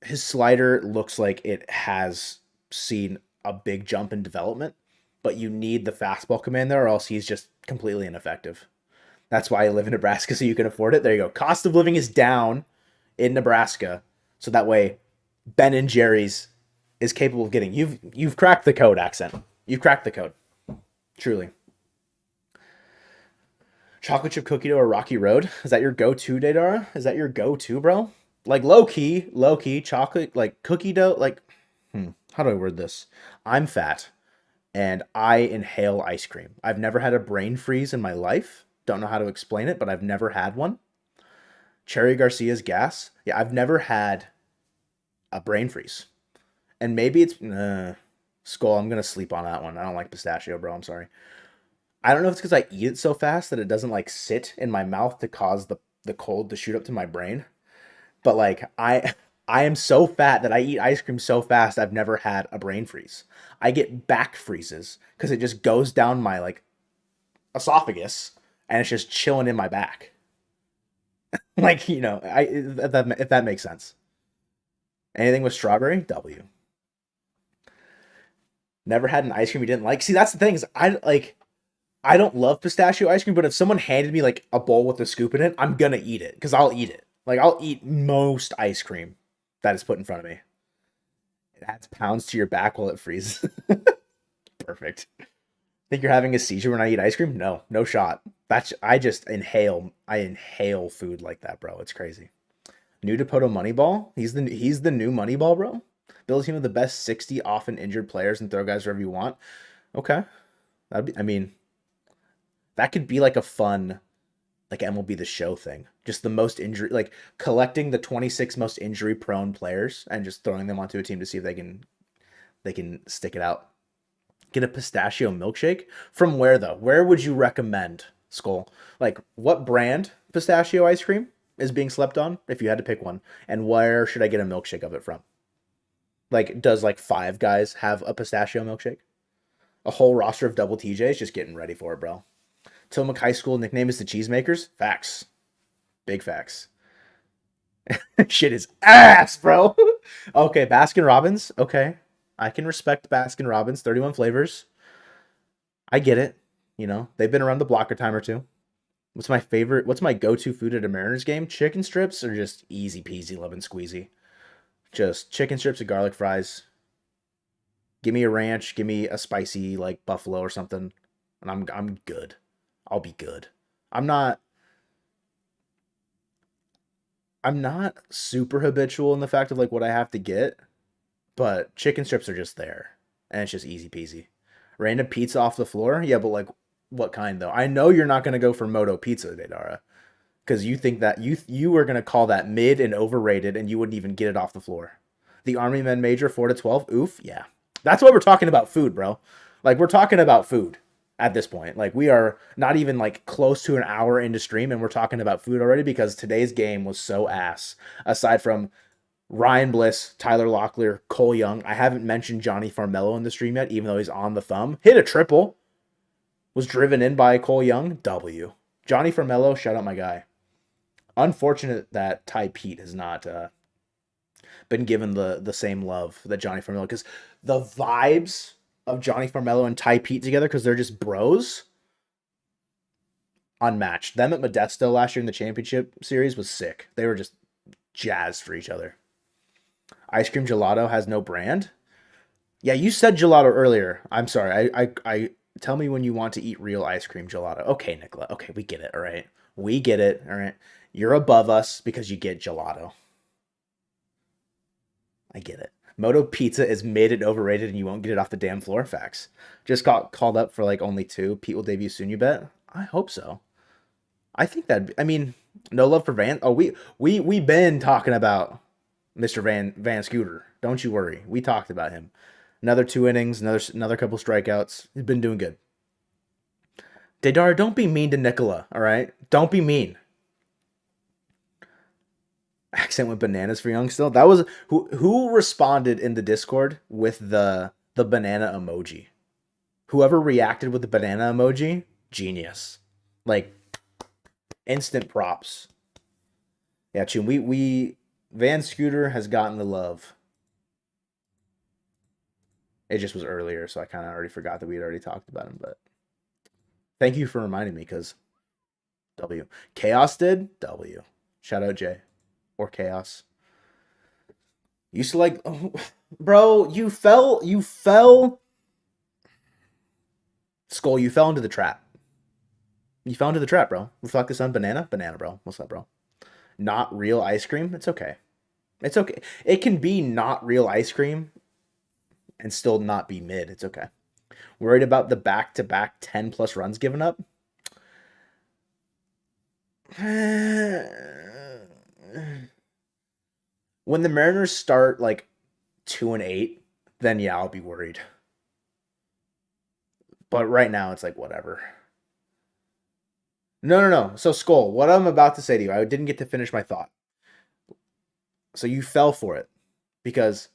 his slider looks like it has seen a big jump in development, but you need the fastball command there or else he's just completely ineffective. That's why I live in Nebraska, so you can afford it. There you go. Cost of living is down in Nebraska, so that way Ben and Jerry's is capable of getting you've cracked the code accent. You've cracked the code. Truly. Chocolate chip cookie dough or Rocky Road? Is that your go-to, Daydara? Is that your go-to, bro? Like low key, chocolate, like cookie dough, like how do I word this? I'm fat and I inhale ice cream. I've never had a brain freeze in my life. Don't know how to explain it, but I've never had one. Cherry Garcia's gas. Yeah, I've never had a brain freeze. And maybe it's Skull. I'm gonna sleep on that one. I don't like pistachio, bro. I'm sorry. I don't know if it's because I eat it so fast that it doesn't like sit in my mouth to cause the cold to shoot up to my brain. But like I am so fat that I eat ice cream so fast I've never had a brain freeze. I get back freezes because it just goes down my like esophagus and it's just chilling in my back. Like, I if that makes sense. Anything with strawberry? W. Never had an ice cream you didn't like. See, that's the thing is I don't love pistachio ice cream, but if someone handed me like a bowl with a scoop in it, I'm gonna eat it because I'll eat it. Like I'll eat most ice cream that is put in front of me. It adds pounds to your back while it freezes. Perfect. Think you're having a seizure when I eat ice cream? No, no shot. That's I just inhale. I inhale food like that, bro. It's crazy. New to Poto Moneyball. He's the new Moneyball, bro. Build a team of the best 60 often injured players and throw guys wherever you want. Okay, that'd be. I mean, that could be like a fun like MLB The Show thing. Just the most injury, like collecting the 26 most injury prone players and just throwing them onto a team to see if they can stick it out. Get a pistachio milkshake from where though? Where would you recommend, Skull? Like what brand pistachio ice cream is being slept on if you had to pick one, and where should I get a milkshake of it from? Like does like Five Guys have a pistachio milkshake? A whole roster of double TJs just getting ready for it, bro. Tillamook High School nickname is the Cheesemakers. Facts. Big facts. Shit is ass, bro. Okay, Baskin Robbins. Okay. I can respect Baskin Robbins. 31 flavors. I get it. They've been around the block a time or two. What's my favorite? What's my go-to food at a Mariners game? Chicken strips are just easy peasy, lemon squeezy. Just chicken strips and garlic fries. Give me a ranch. Give me a spicy like buffalo or something, and I'm good. I'll be good. I'm not I'm not super habitual in the fact of like what I have to get, but chicken strips are just there, and it's just easy peasy. Random pizza off the floor, yeah, but like what kind though? I know you're not gonna go for Moto Pizza, Deidara, because you think that you are gonna call that mid and overrated, and you wouldn't even get it off the floor. The Army Men Major 4 to 12, oof, yeah, that's why we're talking about food, bro. Like we're talking about food at this point. Like we are not even like close to an hour into stream and we're talking about food already because today's game was so ass. Aside from Ryan Bliss, Tyler Locklear, Cole Young, I haven't mentioned Jonny Farmelo in the stream yet, even though he's on the thumb. Hit a triple. Was driven in by Cole Young. W. Jonny Farmelo, shout out my guy. Unfortunate that Ty Pete has not been given the same love that Jonny Farmelo, because the vibes of Jonny Farmelo and Ty Pete together, because they're just bros, unmatched. Them at Modesto last year in the championship series was sick. They were just jazzed for each other. Ice cream gelato has no brand. Yeah, you said gelato earlier. I'm sorry. I tell me when you want to eat real ice cream gelato. Okay, Nicola. Okay, we get it. All right. We get it. All right. You're above us because you get gelato. I get it. Moto Pizza is mid and overrated, and you won't get it off the damn floor. Facts. Just got called up for like only two. Pete will debut soon. You bet. I hope so. I think that. I mean, no love for Van. Oh, we been talking about Mr. Van Scooter. Don't you worry. We talked about him. Another 2 innings. Another couple strikeouts. He's been doing good. Dedar, don't be mean to Nicola. All right. Don't be mean. Accent with bananas for Young still. That was who responded in the Discord with the banana emoji. Whoever reacted with the banana emoji, genius. Like instant props. Yeah, Chun, we Van Scooter has gotten the love. It just was earlier, so I kind of already forgot that we had already talked about him. But thank you for reminding me, because W. Chaos did W. Shout out Jay or Chaos. Used to like, oh, bro. You fell. Skull. You fell into the trap. You fell into the trap, bro. Reflect the sun. Banana, bro. What's up, bro? Not real ice cream. It's okay. It's okay. It can be not real ice cream and still not be mid. It's okay. Worried about the back-to-back 10 plus runs given up? When the Mariners start like 2-8, then yeah, I'll be worried. But right now it's like whatever. No. So Skull, what I'm about to say to you, I didn't get to finish my thought. So you fell for it because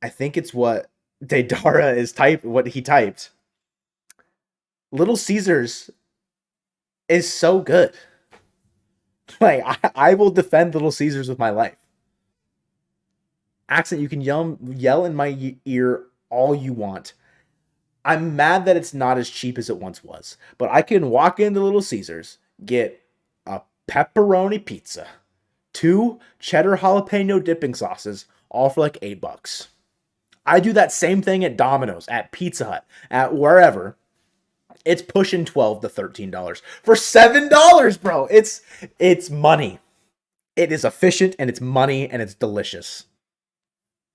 I think it's what Deidara is what he typed. Little Caesars is so good. Like I will defend Little Caesars with my life. Accent, you can yell in my ear all you want. I'm mad that it's not as cheap as it once was, but I can walk into Little Caesars, get a pepperoni pizza, 2 cheddar jalapeno dipping sauces, all for like $8. I do that same thing at Domino's, at Pizza Hut, at wherever. It's pushing $12 to $13 for $7, bro. It's money. It is efficient and it's money and it's delicious.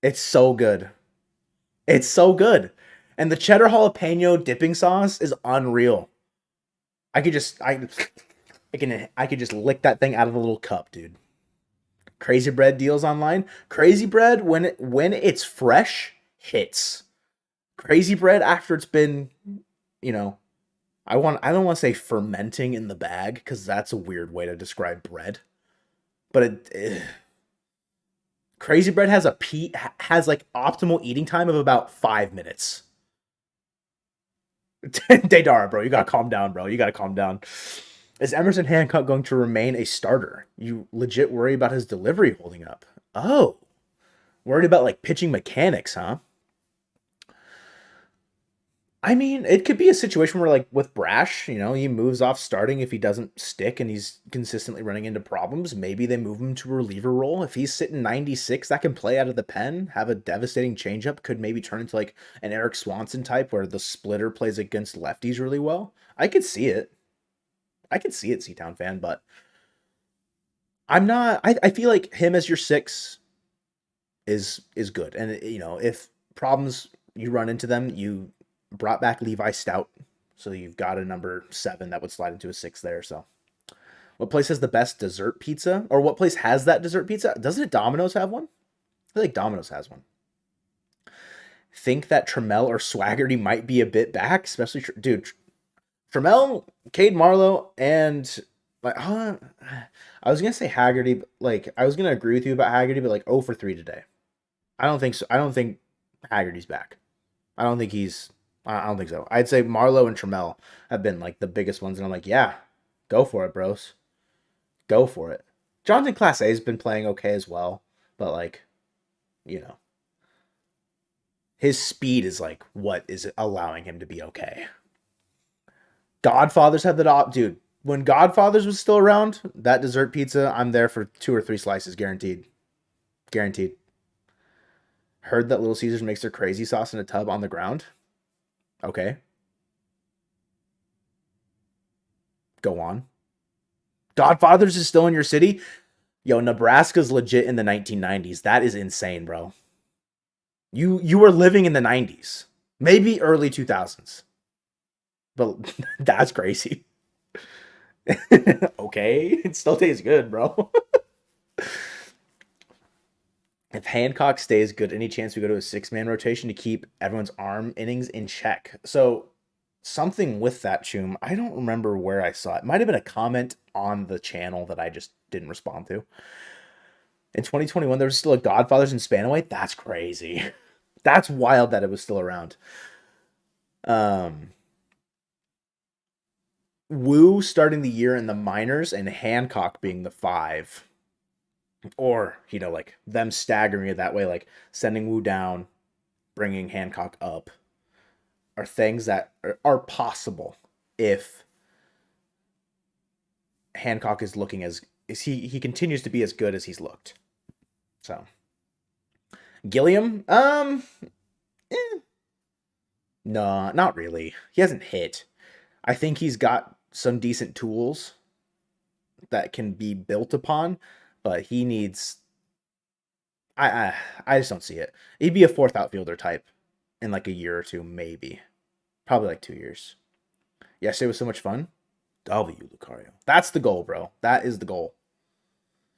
It's so good. It's so good. And the cheddar jalapeno dipping sauce is unreal. I could just I could just lick that thing out of the little cup, dude. Crazy Bread deals online. Crazy Bread when it's fresh hits. Crazy Bread after it's been, you know, I don't want to say fermenting in the bag cuz that's a weird way to describe bread. But Crazy Bread has like optimal eating time of about 5 minutes. Daydara, bro, you gotta calm down, bro. You gotta calm down. Is Emerson Hancock going to remain a starter? You legit worry about his delivery holding up. Oh, worried about like pitching mechanics, huh? I mean, it could be a situation where, like with Brash, he moves off starting if he doesn't stick and he's consistently running into problems. Maybe they move him to a reliever role. If he's sitting 96, that can play out of the pen, have a devastating changeup, could maybe turn into like an Eric Swanson type where the splitter plays against lefties really well. I could see it. I could see it, Seatown fan, but I'm not. I feel like him as your six is good, and if problems you run into them, you brought back Levi Stout, so you've got a number 7 that would slide into a 6 there. So, what place has the best dessert pizza, or what place has that dessert pizza? Doesn't it Domino's have one? I feel like Domino's has one. Think that Trammell or Swaggerty might be a bit back, especially dude. Trammell, Cade Marlowe, and like, I was gonna say Haggerty, but like I was gonna agree with you about Haggerty, but like 0 for 3 today. I don't think so. I don't think Haggerty's back. I don't think he's. I don't think so. I'd say Marlowe and Trammell have been like the biggest ones, and I'm like, yeah, go for it, bros. Go for it. Jonathan Class A has been playing okay as well, but like, his speed is like what is allowing him to be okay. Godfathers had the dude. When Godfathers was still around, that dessert pizza, I'm there for 2 or 3 slices, guaranteed. Guaranteed. Heard that Little Caesars makes their crazy sauce in a tub on the ground. Okay. Go on. Godfathers is still in your city? Yo, Nebraska's legit in the 1990s. That is insane, bro. You were living in the 90s. Maybe early 2000s. But that's crazy. Okay. It still tastes good, bro. If Hancock stays good, any chance we go to a 6-man rotation to keep everyone's arm innings in check? So something with that, Choom. I don't remember where I saw it. It might have been a comment on the channel that I just didn't respond to. In 2021, there was still a Godfathers in Spanaway. That's crazy. That's wild that it was still around. Wu starting the year in the minors and Hancock being the 5. Or, like them staggering it that way, like sending Wu down, bringing Hancock up, are things that are possible if Hancock is looking as is he continues to be as good as he's looked. So Gilliam, eh, no, not really. He hasn't hit. I think he's got some decent tools that can be built upon, but he needs. I I, I just don't see it. He'd be a fourth outfielder type in like a year or two, maybe. Probably like 2 years. Yesterday was so much fun. W Lucario. That's the goal, bro. That is the goal.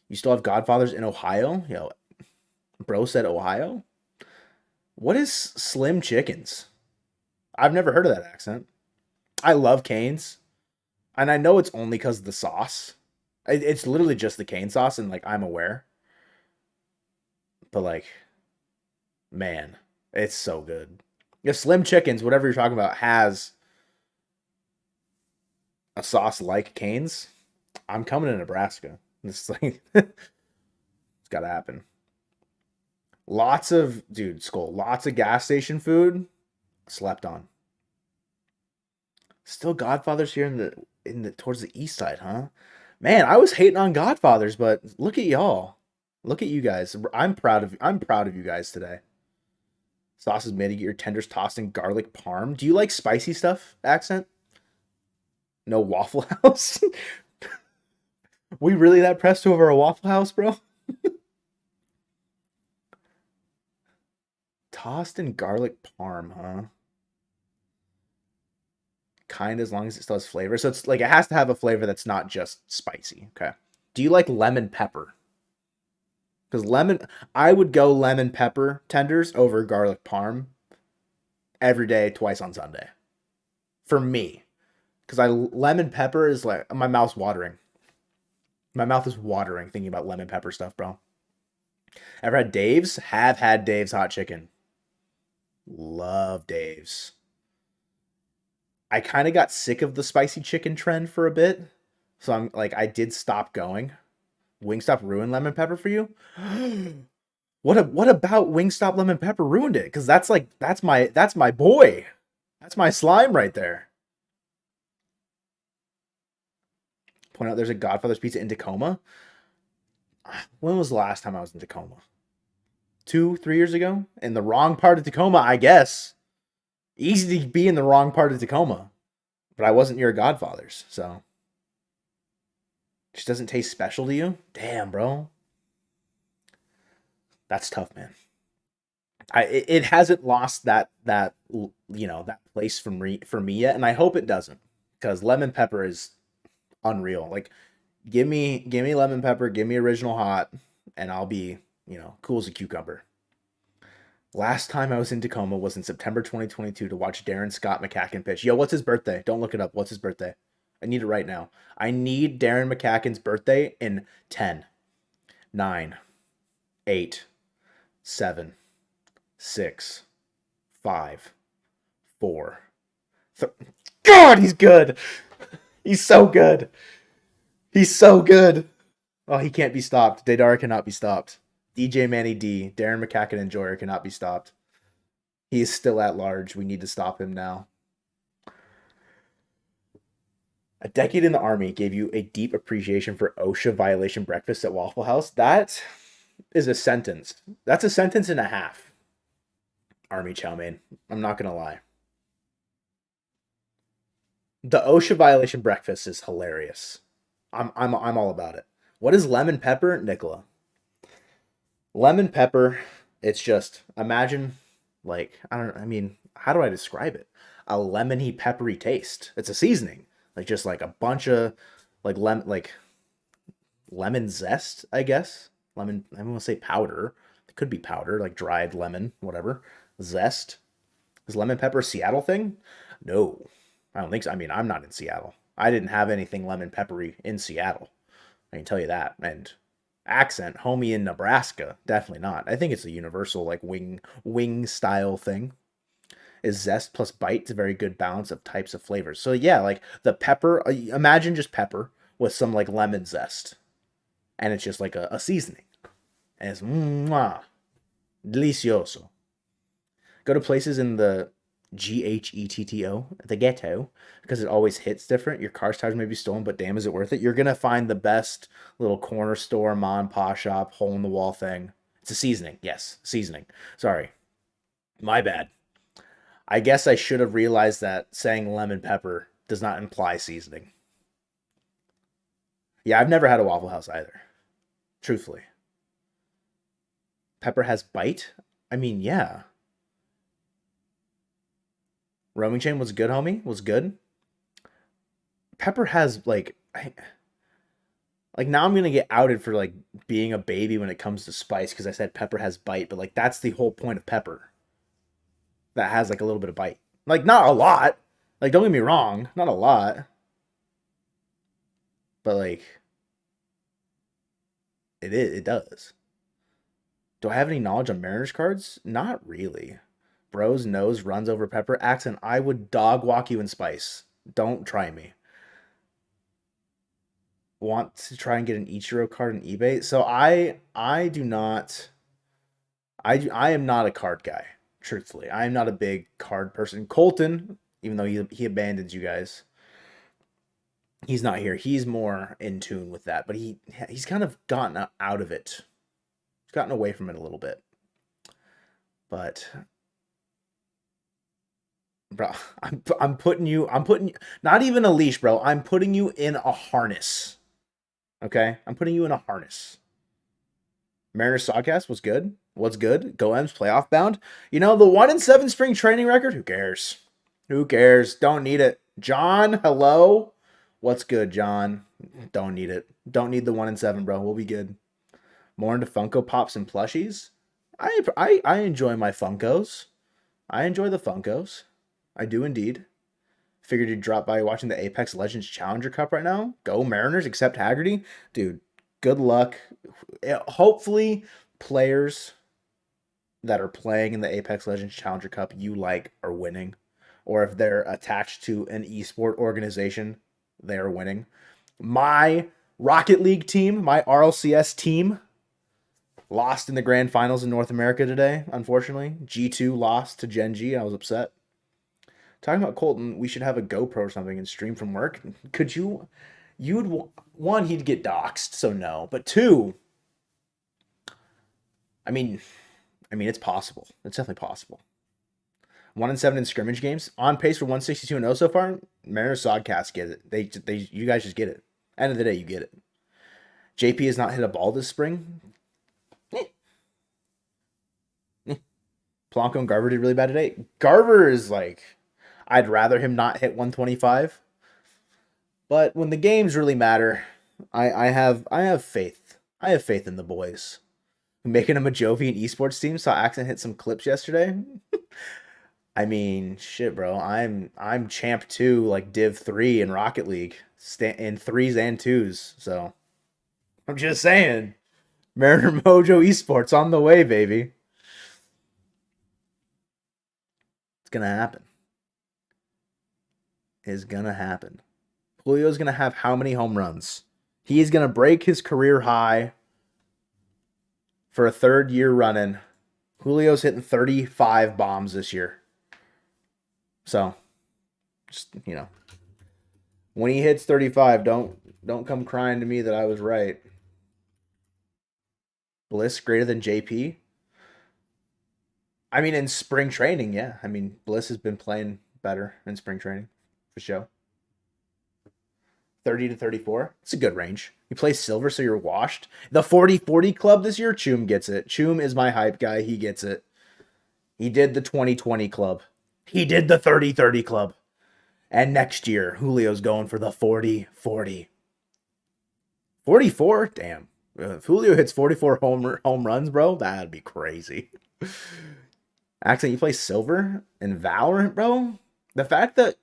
You still have Godfathers in Ohio? Yo, bro said Ohio? What is Slim Chickens? I've never heard of that accent. I love Canes. And I know it's only because of the sauce. It's literally just the cane sauce, and like I'm aware. But like, man, it's so good. If Slim Chickens, whatever you're talking about, has a sauce like Canes, I'm coming to Nebraska. It's like it's gotta happen. Lots of dude, Skull, lots of gas station food slept on. Still Godfathers here in the towards the east side, huh? Man, I was hating on Godfathers, but look at y'all. Look at you guys. I'm proud of you guys today. Sauce is made to get your tenders tossed in garlic parm. Do you like spicy stuff, accent? No Waffle House? We really that pressed over a Waffle House, bro? Tossed in garlic parm, huh? Kind of, as long as it still has flavor. So it's like it has to have a flavor that's not just spicy. Okay. Do you like lemon pepper? Because I would go lemon pepper tenders over garlic parm every day, twice on Sunday. For me, because I lemon pepper is like my mouth's watering. My mouth is watering thinking about lemon pepper stuff, bro. Ever had Dave's? Have had Dave's hot chicken. Love Dave's. I kind of got sick of the spicy chicken trend for a bit, so I'm like I did stop going. Wingstop ruined lemon pepper for you? What about Wingstop lemon pepper ruined it? Because that's my boy. That's my slime right there. Point out there's a Godfather's Pizza in Tacoma. When was the last time I was in Tacoma? 2, 3 years ago? In the wrong part of Tacoma, I guess. Easy to be in the wrong part of Tacoma. But I wasn't near Godfather's, so. Just doesn't taste special to you? Damn, bro. That's tough, man. It hasn't lost that that place for me yet, and I hope it doesn't, because lemon pepper is unreal. Like, give me lemon pepper, give me original hot, and I'll be cool as a cucumber. Last time I was in Tacoma was in September 2022 to watch Darren Scott McCacken pitch. Yo, what's his birthday? Don't look it up. What's his birthday? I need it right now. I need Darren McCacken's birthday in 10, 9, 8, 7, 6, 5, 4. God, he's good. He's so good. He's so good. Oh, he can't be stopped. Dadara cannot be stopped. DJ Manny D, Darren McCacken Enjoyer cannot be stopped. He is still at large. We need to stop him now. A decade in the Army gave you a deep appreciation for OSHA violation breakfast at Waffle House. That is a sentence. That's a sentence and a half. Army chow mein. I'm not gonna lie. The OSHA violation breakfast is hilarious. I'm all about it. What is lemon pepper, Nicola? Lemon pepper. It's just imagine like I don't. I mean, how do I describe it? A lemony peppery taste. It's a seasoning, like just like a bunch of like lemon zest, I guess. Lemon. I'm gonna say powder. It could be powder, like dried lemon, whatever. Zest. Is lemon pepper a Seattle thing? No, I don't think so. I mean, I'm not in Seattle. I didn't have anything lemon peppery in Seattle. I can tell you that. And accent, homie in Nebraska, definitely not. I think it's a universal like wing style thing. Is zest plus bite is a very good balance of types of flavors. So yeah, like the pepper. Imagine just pepper with some like lemon zest, and it's just like a seasoning. And it's delicioso. Go to places in the Ghetto, the ghetto, because it always hits different. Your car's tires may be stolen, but damn, is it worth it? You're gonna find the best little corner store, mom and pop shop, hole in the wall thing. It's a seasoning. Yes, seasoning. Sorry, my bad. I guess I should have realized that saying lemon pepper does not imply seasoning. Yeah, I've never had a Waffle House either. Truthfully, pepper has bite. I mean, yeah. Roaming chain was good, homie. Was good. Pepper has like now I'm gonna get outed for like being a baby when it comes to spice because I said pepper has bite, but like that's the whole point of pepper. That has like a little bit of bite. Like not a lot. Like don't get me wrong, not a lot, but like it does. Do I have any knowledge on Mariners cards? Not really. Bro's nose runs over pepper. Accent, I would dog walk you in spice. Don't try me. Want to try and get an Ichiro card on eBay? So I do not I am not a card guy, truthfully. I am not a big card person. Colton, even though he abandons you guys, he's not here. He's more in tune with that, but he's kind of gotten out of it. He's gotten away from it a little bit. But bro, I'm putting you not even a leash, bro. I'm putting you in a harness. Okay? I'm putting you in a harness. Mariners Sawcast was good. What's good? Go M's playoff bound. You know, the 1-7 spring training record? Who cares? Who cares? Don't need it. John, hello? What's good, John? Don't need it. Don't need the 1-7, bro. We'll be good. More into Funko Pops and plushies? I enjoy my Funkos. I enjoy the Funkos. I do indeed. Figured you'd drop by watching the Apex Legends Challenger Cup right now. Go Mariners, accept Haggerty. Dude, good luck. Hopefully, players that are playing in the Apex Legends Challenger Cup you like are winning. Or if they're attached to an esport organization, they are winning. My Rocket League team, my RLCS team, lost in the grand finals in North America today, unfortunately. G2 lost to Gen G. I was upset. Talking about Colton, we should have a GoPro or something and stream from work. Could you? One, he'd get doxxed, so no. But two, I mean, it's possible. It's definitely possible. 1-7 in scrimmage games, on pace for 162-0 so far. Mariners Sodcast get it. You guys just get it. End of the day, you get it. JP has not hit a ball this spring. Polanco and Garver did really bad today. Garver is like, I'd rather him not hit 125. But when the games really matter, I have faith. I have faith in the boys. Making a Mojovian esports team. Saw Accent hit some clips yesterday. I mean, shit, bro. I'm champ 2, like Div 3 in Rocket League, in 3s and 2s. So I'm just saying, Mariner Mojo esports on the way, baby. It's gonna happen. It's gonna happen. Julio's gonna have how many home runs? He's gonna break his career high for a third year running. Julio's hitting 35 bombs this year. So, just, when he hits 35, don't come crying to me that I was right. Bliss greater than JP? I mean, in spring training, yeah. I mean, Bliss has been playing better in spring training, for sure. 30 to 34. It's a good range. You play silver, so you're washed. The 40-40 club this year, Choom gets it. Choom is my hype guy. He gets it. He did the 20-20 club. He did the 30-30 club. And next year, Julio's going for the 40-40. 44? Damn. If Julio hits 44 home runs, bro, that'd be crazy. Accent, you play silver in Valorant, bro? The fact that,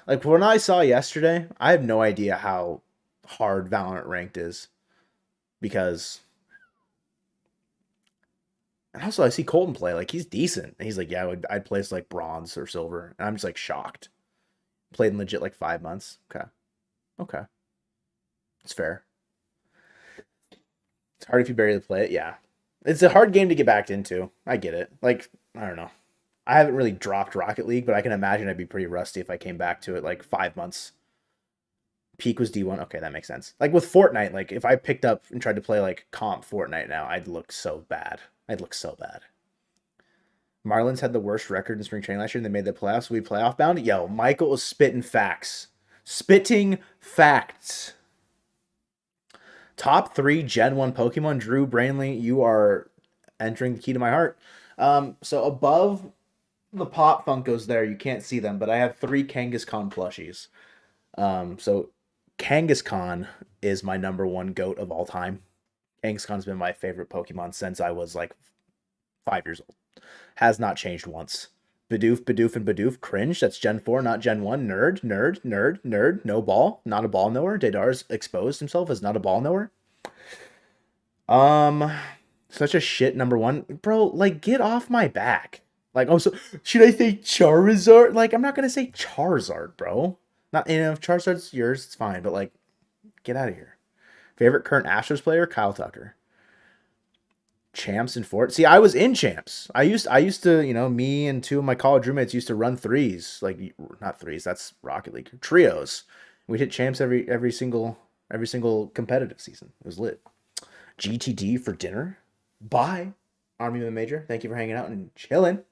like, when I saw yesterday, I have no idea how hard Valorant ranked is. Because, and also I see Colton play, like, he's decent. And he's like, yeah, I'd place, like, bronze or silver. And I'm just, like, shocked. Played in legit, like, 5 months. Okay. It's fair. It's hard if you barely play it, yeah. It's a hard game to get back into. I get it. Like, I don't know. I haven't really dropped Rocket League, but I can imagine I'd be pretty rusty if I came back to it like 5 months. Peak was D1. Okay, that makes sense. Like with Fortnite, like if I picked up and tried to play like comp Fortnite now, I'd look so bad. I'd look so bad. Marlins had the worst record in spring training last year and they made the playoffs. We playoff bound. Yo, Michael was spitting facts. Spitting facts. Top 3 Gen 1 Pokemon. Drew Brainley, you are entering the key to my heart. So above the Pop Funkos there, you can't see them, but I have 3 Kangaskhan plushies. So Kangaskhan is my number 1 goat of all time. Kangaskhan's been my favorite Pokemon since I was like 5 years old. Has not changed once. Bidoof, Bidoof, and Bidoof. Cringe. That's Gen 4, not Gen 1. Nerd, nerd, nerd, nerd. No ball. Not a ball knower. Dadar's exposed himself as not a ball knower. Such a shit number 1. Bro, like, get off my back. Like, oh, so should I say Charizard? Like, I'm not gonna say Charizard, bro. Not, if Charizard's yours, it's fine, but like, get out of here. Favorite current Astros player? Kyle Tucker. Champs and Fort. See, I was in Champs. I used to, me and 2 of my college roommates used to run threes, like not threes. That's Rocket League trios. We'd hit Champs every single competitive season. It was lit. GTD for dinner. Bye, Army Man Major. Thank you for hanging out and chilling.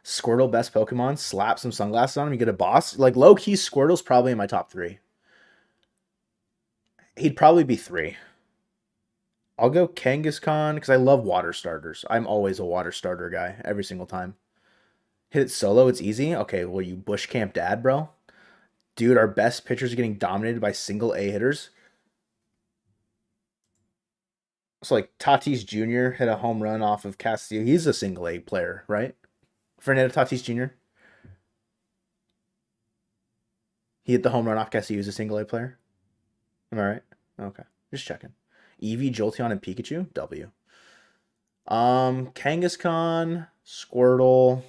Squirtle best Pokemon. Slap some sunglasses on him. You get a boss. Like low key, Squirtle's probably in my top 3. He'd probably be 3. I'll go Kangaskhan because I love water starters. I'm always a water starter guy every single time. Hit it solo, it's easy. Okay, well, you bush camp dad, bro. Dude, our best pitchers are getting dominated by single A hitters. So, like, Tatis Jr. hit a home run off of Castillo. He's a single A player, right? Fernando Tatis Jr. He hit the home run off Castillo. He's a single A player. Am I right? Okay, just checking. Eevee, Jolteon, and Pikachu. W. Kangaskhan, Squirtle.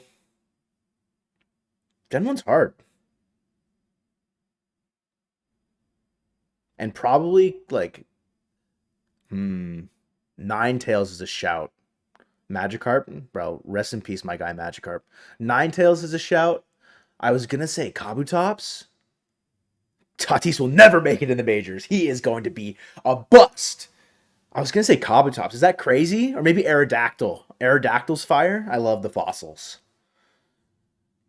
Gen 1's hard. And probably, like, Ninetales is a shout. Magikarp, bro, rest in peace, my guy Magikarp. Ninetales is a shout. I was going to say Kabutops. Tatis will never make it in the majors. He is going to be a bust. I was going to say Kabutops. Is that crazy? Or maybe Aerodactyl. Aerodactyl's fire. I love the fossils.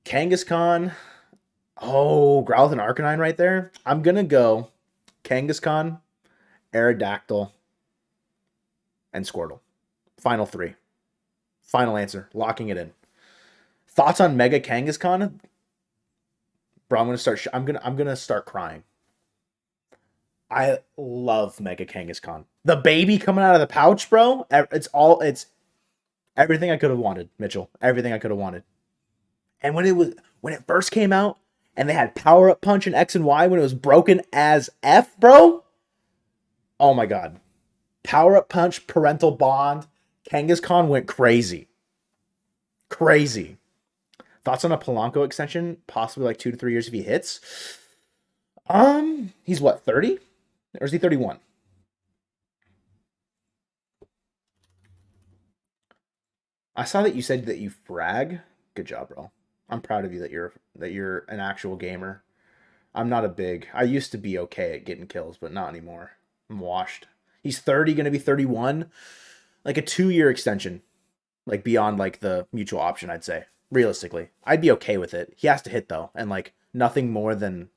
Kangaskhan. Oh, Growlithe and Arcanine right there. I'm going to go Kangaskhan, Aerodactyl, and Squirtle. Final 3. Final answer. Locking it in. Thoughts on Mega Kangaskhan? Bro, I'm gonna start crying. I love Mega Kangaskhan. The baby coming out of the pouch, bro. It's everything I could have wanted, Mitchell. Everything I could have wanted. And when it first came out, and they had Power Up Punch and X and Y when it was broken as F, bro. Oh my god. Power Up Punch, Parental Bond. Kangaskhan went crazy. Crazy. Thoughts on a Polanco extension? Possibly like 2 to 3 years if he hits. He's what, 30? Or is he 31? I saw that you said that you frag. Good job, bro. I'm proud of you that you're an actual gamer. I used to be okay at getting kills, but not anymore. I'm washed. He's 30, gonna be 31. Like a 2-year extension. Like beyond like the mutual option, I'd say. Realistically. I'd be okay with it. He has to hit though. And like nothing more than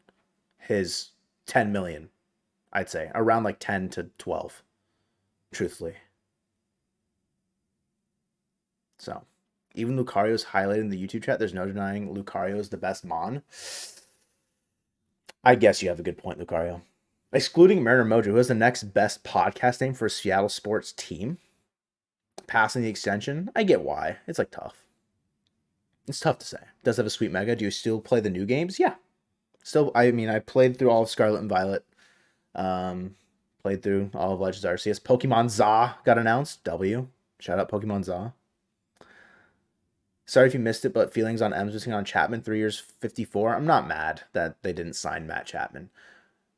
his 10 million. I'd say. Around like 10 to 12. Truthfully. So, even Lucario's highlighted in the YouTube chat. There's no denying Lucario is the best Mon. I guess you have a good point, Lucario. Excluding Mariner Mojo, who has the next best podcast name for a Seattle sports team? Passing the extension? I get why. It's like tough. It's tough to say. Does have a sweet mega. Do you still play the new games? Yeah. Still, I played through all of Scarlet and Violet. Played through all of Legends Arceus. Pokemon Za got announced. W. Shout out Pokemon Za. Sorry if you missed it, but feelings on M's missing on Chapman, 3 years, 54. I'm not mad that they didn't sign Matt Chapman.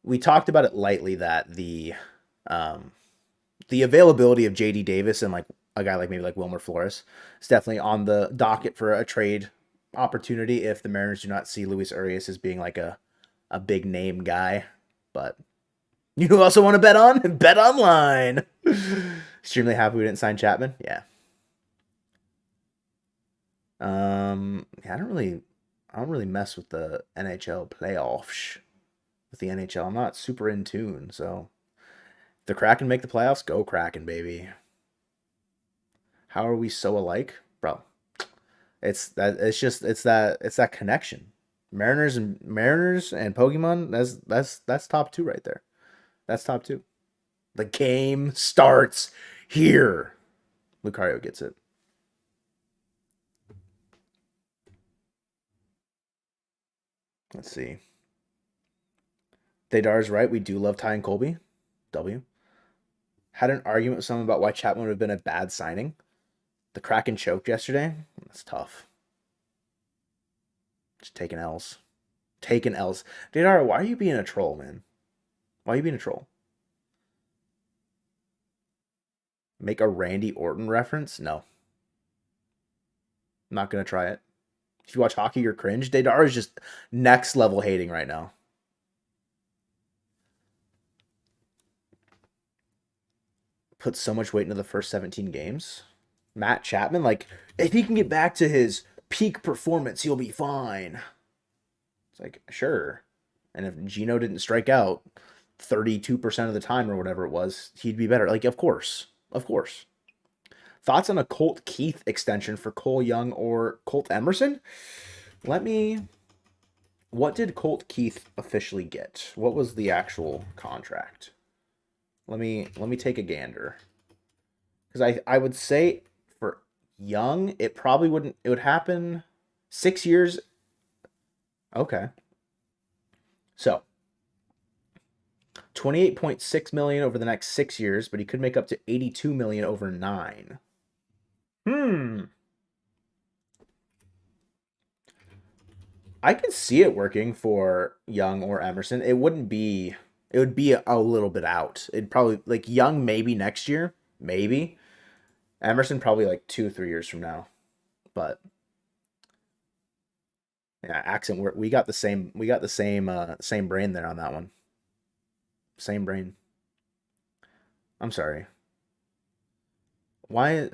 We talked about it lightly that the availability of JD Davis and like a guy like maybe like Wilmer Flores. It's definitely on the docket for a trade opportunity if the Mariners do not see Luis Urias as being like a big name guy. But you also want to bet on? Bet online. Extremely happy we didn't sign Chapman. Yeah. Yeah, I don't really mess with the NHL playoffs. With the NHL, I'm not super in tune. So if the Kraken make the playoffs, go Kraken, baby. How are we so alike, bro? It's that. It's that connection. Mariners and Pokemon. That's top two right there. That's top two. The game starts here. Lucario gets it. Let's see. Dedar's right. We do love Ty and Colby. W. Had an argument with someone about why Chapman would have been a bad signing. The Kraken choked yesterday. That's tough. Just taking L's. Taking L's. Dadar, why are you being a troll, man? Why are you being a troll? Make a Randy Orton reference? No. I'm not going to try it. If you watch hockey, you're cringe. Dadar is just next level hating right now. Put so much weight into the first 17 games. Matt Chapman, like, if he can get back to his peak performance, he'll be fine. It's like, sure. And if Gino didn't strike out 32% of the time or whatever it was, he'd be better. Like, of course. Of course. Thoughts on a Colt Keith extension for Cole Young or Colt Emerson? What did Colt Keith officially get? What was the actual contract? Let me take a gander. Because I would say for Young, it probably wouldn't. It would happen 6 years. Okay. So 28.6 million over the next 6 years, but he could make up to 82 million over 9. I can see it working for Young or Emerson. It wouldn't be. It would be a little bit out. It'd probably like Young maybe next year, maybe. Emerson probably like 2 3 years from now. But yeah, accent. We got the same. We got the same brain there on that one. Same brain. I'm sorry. Why?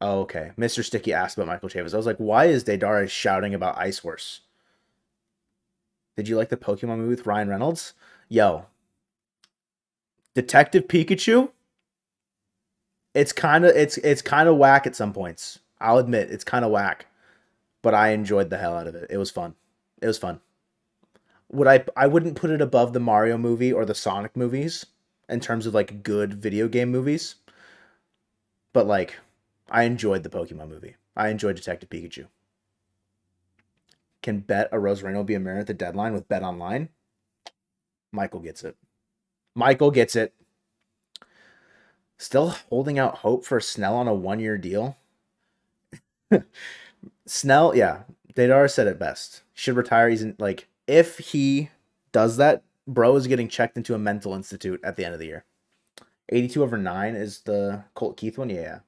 Oh, okay. Mr. Sticky asked about Michael Chavis. I was like, why is Deidara shouting about Ice Horse? Did you like the Pokemon movie with Ryan Reynolds? Yo, Detective Pikachu. It's kind of whack at some points. I'll admit it's kind of whack, but I enjoyed the hell out of it. It was fun. It was fun. I wouldn't put it above the Mario movie or the Sonic movies in terms of like good video game movies, but like I enjoyed the Pokemon movie. I enjoyed Detective Pikachu. Can Bet a Rosarino be a Mariner at the deadline with Bet Online? Michael gets it. Michael gets it. Still holding out hope for Snell on a 1 year deal. Snell, yeah, Dadar said it best. Should retire. He's in, like, if he does that, bro is getting checked into a mental institute at the end of the year. 82 over 9 is the Colt Keith one. Yeah.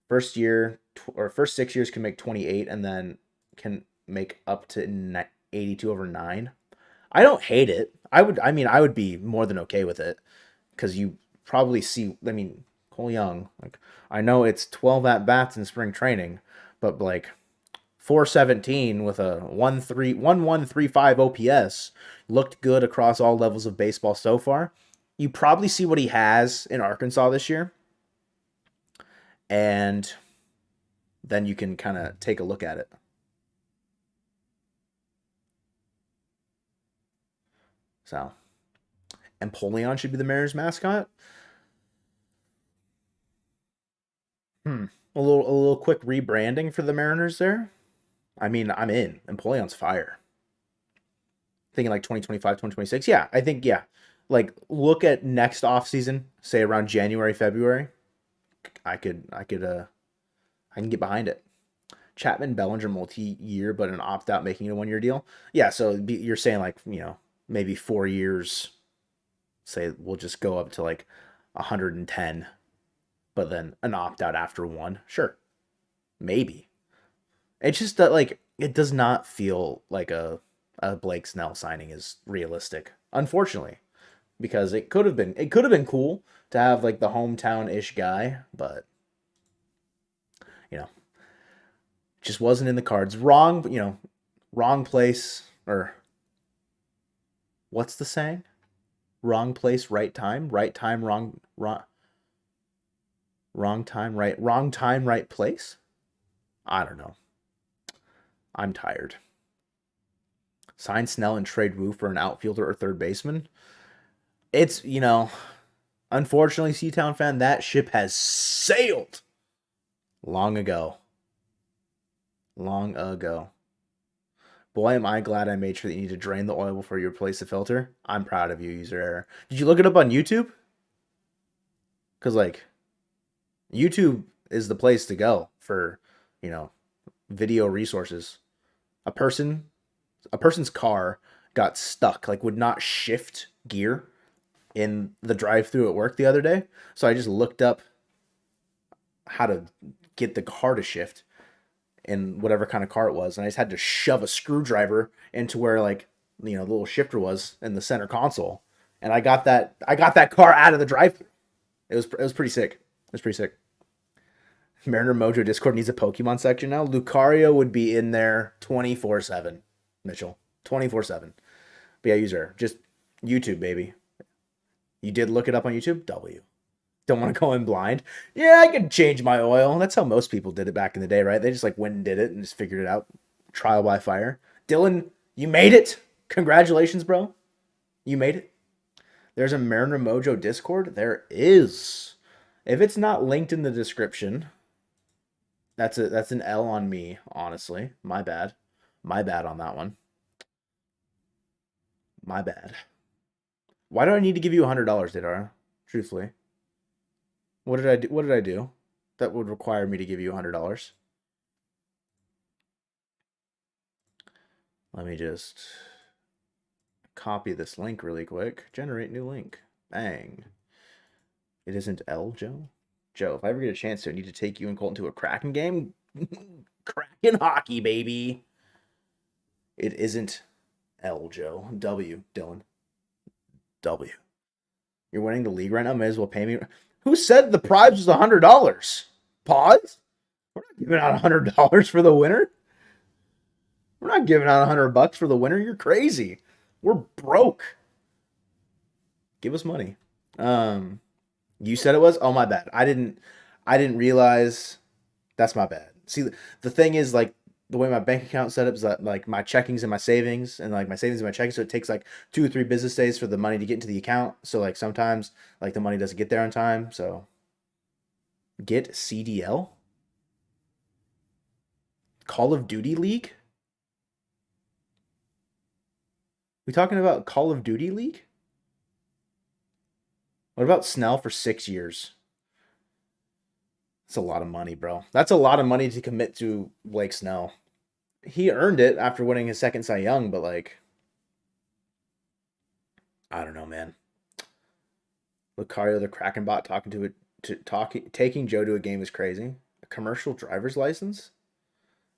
First year or first 6 years can make 28 and then can make up to 82 over 9. I don't hate it. I would be more than okay with it because you probably see, I mean, Cole Young, like, I know it's 12 at bats in spring training, but like 417 with a 1135 OPS looked good across all levels of baseball so far. You probably see what he has in Arkansas this year, and then you can kind of take a look at it. So, Empoleon should be the Mariners mascot. A little quick rebranding for the Mariners there. I mean, I'm in. Empoleon's fire. Thinking like 2025, 2026. Yeah, I think, yeah. Like, look at next off season, say around January, February. I can get behind it. Chapman Bellinger multi-year, but an opt-out making it a 1 year deal. Yeah, so you're saying like, maybe 4 years. Say we'll just go up to like 110. but then an opt out after one, sure, maybe. It's just that like it does not feel like a Blake Snell signing is realistic, unfortunately, because it could have been cool to have like the hometown ish guy, but you know just wasn't in the cards. Wrong, wrong place, or what's the saying? Wrong place, right time. Right time, wrong time, wrong time, right place. I don't know. I'm tired. Sign Snell and trade Wu for an outfielder or third baseman. It's, unfortunately, Seatown fan, that ship has sailed long ago. Long ago. Boy, am I glad I made sure that you need to drain the oil before you replace the filter. I'm proud of you, user error. Did you look it up on YouTube? Because, like, YouTube is the place to go for, you know, video resources. A person's car got stuck, like would not shift gear in the drive-through at work the other day. So I just looked up how to get the car to shift in whatever kind of car it was, and I just had to shove a screwdriver into where like the little shifter was in the center console, and I got that car out of the drive-through. It was pretty sick. It was pretty sick. Mariner Mojo Discord needs a Pokemon section now. Lucario would be in there 24/7. Mitchell, 24/7. But yeah, user, just YouTube, baby. You did look it up on YouTube? W. Don't want to go in blind. Yeah, I could change my oil. That's how most people did it back in the day, right? They just like went and did it and just figured it out. Trial by fire. Dylan, you made it. Congratulations, bro. You made it. There's a Mariner Mojo Discord. There is. If it's not linked in the description, that's an L on me, honestly. My bad. My bad on that one. My bad. Why do I need to give you $100, Didara? Truthfully. What did I do? What did I do that would require me to give you $100? Let me just copy this link really quick. Generate new link. Bang. It isn't L, Joe? Joe, if I ever get a chance to, I need to take you and Colton to a Kraken game. Kraken hockey, baby. It isn't L, Joe. W, Dylan. W. You're winning the league right now. May as well pay me. Who said the prize was $100? Pause. We're not giving out $100 for the winner. We're not giving out $100 for the winner. You're crazy. We're broke. Give us money. You said it was? Oh, my bad. I didn't realize. That's my bad. See, the thing is, like, the way my bank account set up is that, like, my checkings and my savings, and like my savings and my checking, so it takes like 2 or 3 business days for the money to get into the account. So like sometimes like the money doesn't get there on time. So get CDL, Call of Duty League. We talking about Call of Duty League? What about Snell for 6 years? That's a lot of money, bro. That's a lot of money to commit to Blake Snell. He earned it after winning his second Cy Young, but like, I don't know, man. Lucario, the Kraken bot, taking Joe to a game is crazy. A commercial driver's license?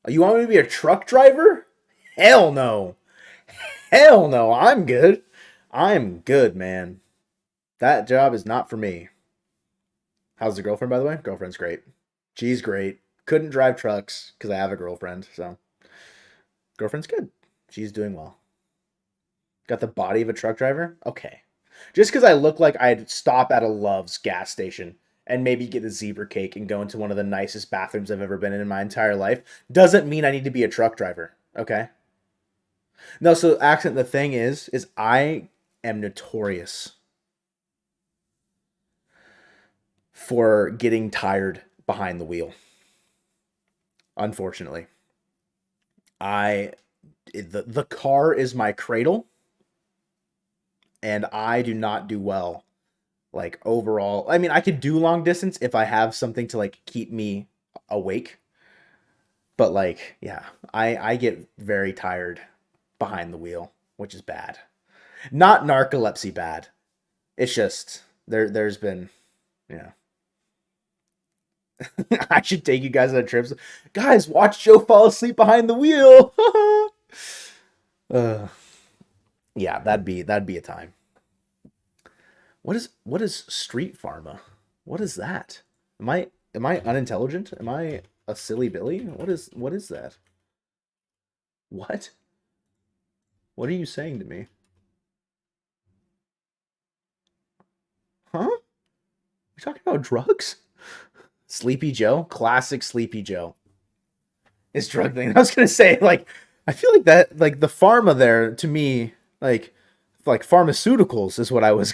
Oh, you want me to be a truck driver? Hell no. Hell no. I'm good. I'm good, man. That job is not for me. How's the girlfriend, by the way? Girlfriend's great. She's great. Couldn't drive trucks because I have a girlfriend, so girlfriend's good. She's doing well. Got the body of a truck driver? Okay. Just because I look like I'd stop at a Love's gas station and maybe get a zebra cake and go into one of the nicest bathrooms I've ever been in my entire life doesn't mean I need to be a truck driver. Okay? No, so accent, the thing is I am notorious for getting tired behind the wheel. Unfortunately. The car is my cradle, and I do not do well like overall. I mean, I could do long distance if I have something to like keep me awake, but like, yeah, I get very tired behind the wheel, which is bad. Not narcolepsy bad. It's just there's been, yeah. I should take you guys on trips. Guys, watch Joe fall asleep behind the wheel. uh, yeah, that'd be a time. What is street pharma? What is that? Am I unintelligent? Am I a silly Billy? What is that? What? What are you saying to me? Huh? You talking about drugs? Sleepy Joe? Classic Sleepy Joe. Is drug thing. I was gonna say, like, I feel like that, like the pharma there to me, like pharmaceuticals is what I was.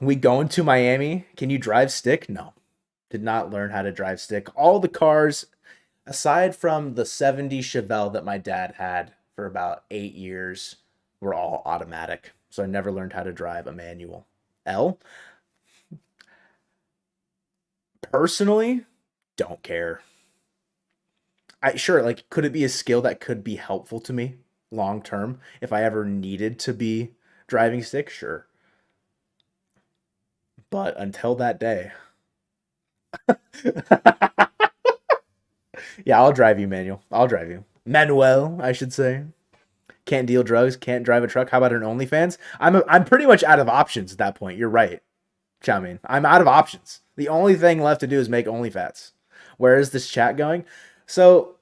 We going to Miami? Can you drive stick? No, did not learn how to drive stick. All the cars, aside from the '70s Chevelle that my dad had for about 8 years, were all automatic. So I never learned how to drive a manual. L, personally, don't care. I sure, like, could it be a skill that could be helpful to me long term if I ever needed to be driving stick? Sure. But until that day, yeah, I'll drive you, Manuel. I'll drive you. Manuel, I should say. Can't deal drugs, can't drive a truck. How about an OnlyFans? I'm pretty much out of options at that point. You're right, Chow Mein. I'm out of options. The only thing left to do is make OnlyFans. Where is this chat going? So,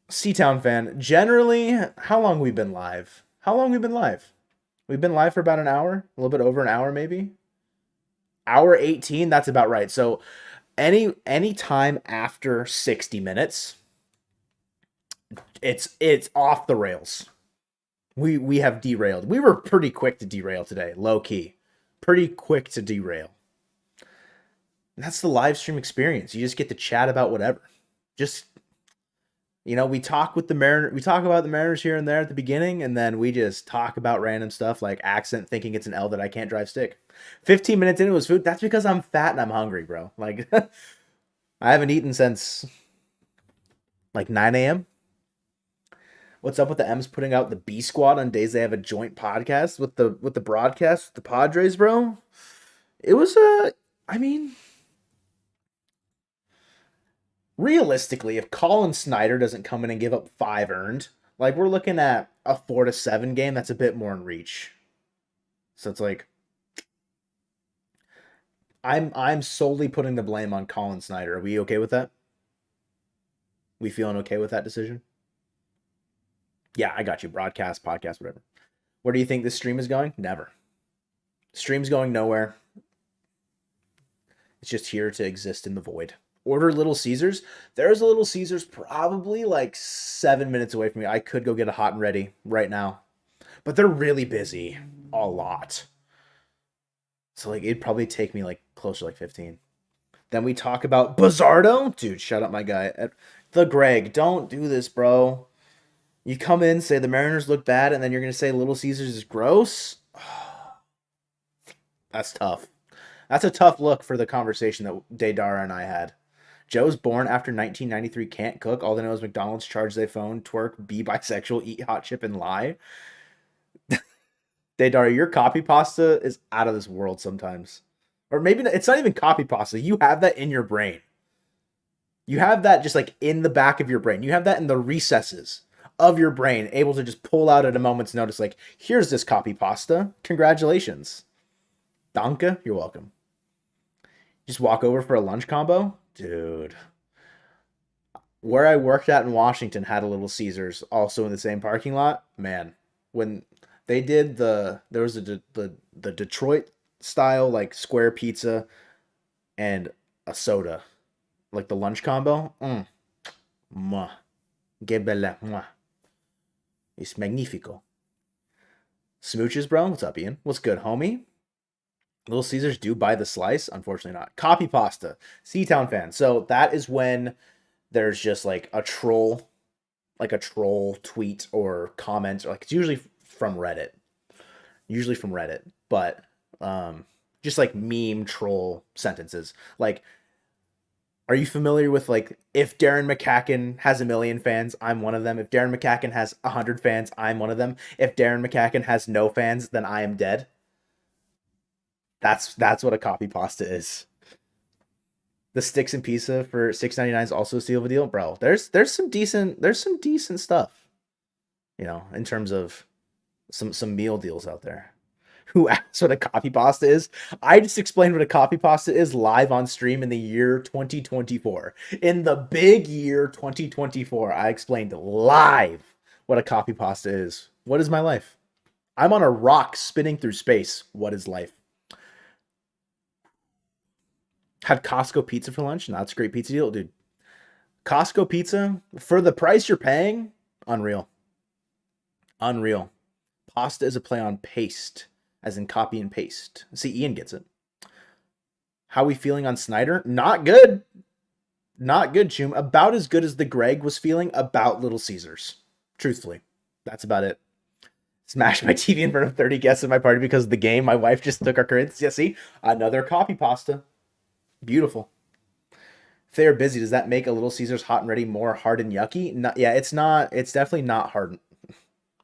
Seatown fan, generally, how long we been live? How long we been live? We've been live for about an hour, a little bit over an hour, maybe. Hour 18, that's about right. So any time after 60 minutes, it's off the rails. We have derailed. We were pretty quick to derail today, low key. Pretty quick to derail. That's the live stream experience. You just get to chat about whatever. Just we talk with the Mariner. We talk about the Mariners here and there at the beginning, and then we just talk about random stuff like accent, thinking it's an L that I can't drive stick. 15 minutes into his food. That's because I'm fat and I'm hungry, bro. Like I haven't eaten since like 9 a.m. What's up with the M's putting out the B squad on days they have a joint podcast with the broadcast with the Padres, bro? It was I mean, realistically, if Colin Snyder doesn't come in and give up 5 earned, like we're looking at a 4-7 game, that's a bit more in reach. So it's like I'm solely putting the blame on Colin Snyder. Are we okay with that? We feeling okay with that decision? Yeah, I got you. Broadcast, podcast, whatever. Where do you think this stream is going? Never. Stream's going nowhere. It's just here to exist in the void. Order Little Caesars. There's a Little Caesars probably like 7 minutes away from me. I could go get a hot and ready right now. But they're really busy. A lot. So like it'd probably take me like closer to like 15. Then we talk about Bizardo. Dude, shut up, my guy. The Greg, don't do this, bro. You come in, say the Mariners look bad, and then you're gonna say Little Caesars is gross. That's tough. That's a tough look for the conversation that Daydara and I had. Joe's born after 1993, can't cook. All they know is McDonald's, charge their phone, twerk, be bisexual, eat hot chip, and lie. Daydara, your copy pasta is out of this world sometimes. Or maybe it's not even copy pasta. You have that in your brain. You have that just like in the back of your brain. You have that in the recesses of your brain, able to just pull out at a moment's notice, like, here's this copy pasta. Congratulations. Danke, you're welcome. Just walk over for a lunch combo? Dude. Where I worked at in Washington had a Little Caesars, also in the same parking lot. Man, when they did there was the Detroit style, like, square pizza and a soda. Like the lunch combo. Mwah. Que bella. Mwah. It's magnifico. Smooches, bro. What's up, Ian? What's good, homie? Little Caesars do buy the slice. Unfortunately not. Copy pasta. Seatown fan. So that is when there's just like a troll tweet or comment. Or like it's usually from Reddit. But just like meme troll sentences. Like, are you familiar with, like, if Darren McCacken has 1,000,000 fans, I'm one of them. If Darren McCacken has 100 fans, I'm one of them. If Darren McCacken has no fans, then I am dead. That's what a copy pasta is. The sticks and pizza for 6.99 is also a steal of a deal, bro. There's some decent stuff, in terms of some meal deals out there. Who asked what a copy pasta is? I just explained what a copy pasta is live on stream in the year 2024. In the big year 2024, I explained live what a copy pasta is. What is my life? I'm on a rock spinning through space. What is life? Had Costco pizza for lunch. No, that's a great pizza deal, dude. Costco pizza for the price you're paying, unreal. Unreal. Pasta is a play on paste, as in copy and paste. See, Ian gets it. How we feeling on Snyder? Not good. Not good, Chum. About as good as the Greg was feeling about Little Caesars. Truthfully. That's about it. Smashed my TV in front of 30 guests at my party because of the game. My wife just took our credits. Yeah, see? Another copy pasta. Beautiful. If they are busy, does that make a Little Caesars hot and ready more hard and yucky? Not, yeah, it's not. It's definitely not hard.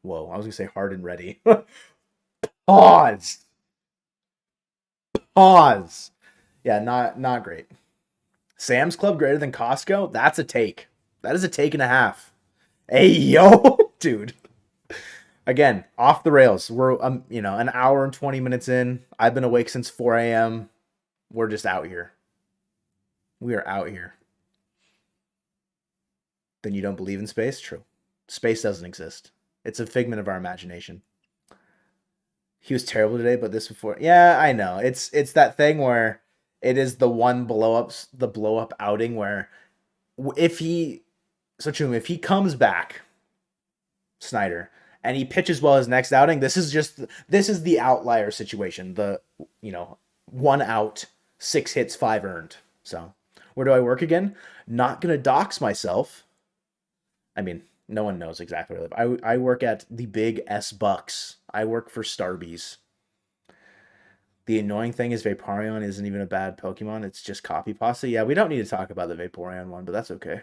Whoa, I was gonna say hard and ready. Pause. Pause. Yeah, not great. Sam's Club greater than Costco? That's a take. That is a take and a half. Hey yo, dude. Again, off the rails. We're an hour and 20 minutes in. I've been awake since 4 a.m. We're just out here. We are out here. Then you don't believe in space? True. Space doesn't exist. It's a figment of our imagination. He was terrible today, but this before. Yeah, I know. It's that thing where it is the one the blow up outing where if he if he comes back, Snyder, and he pitches well his next outing, this is the outlier situation. The 1 out, 6 hits, 5 earned. So where do I work again? Not gonna dox myself. I mean, no one knows exactly where I live. I work at the big S Bucks. I work for Starbies. The annoying thing is Vaporeon isn't even a bad Pokemon. It's just copy pasta. Yeah, we don't need to talk about the Vaporeon one, but that's okay.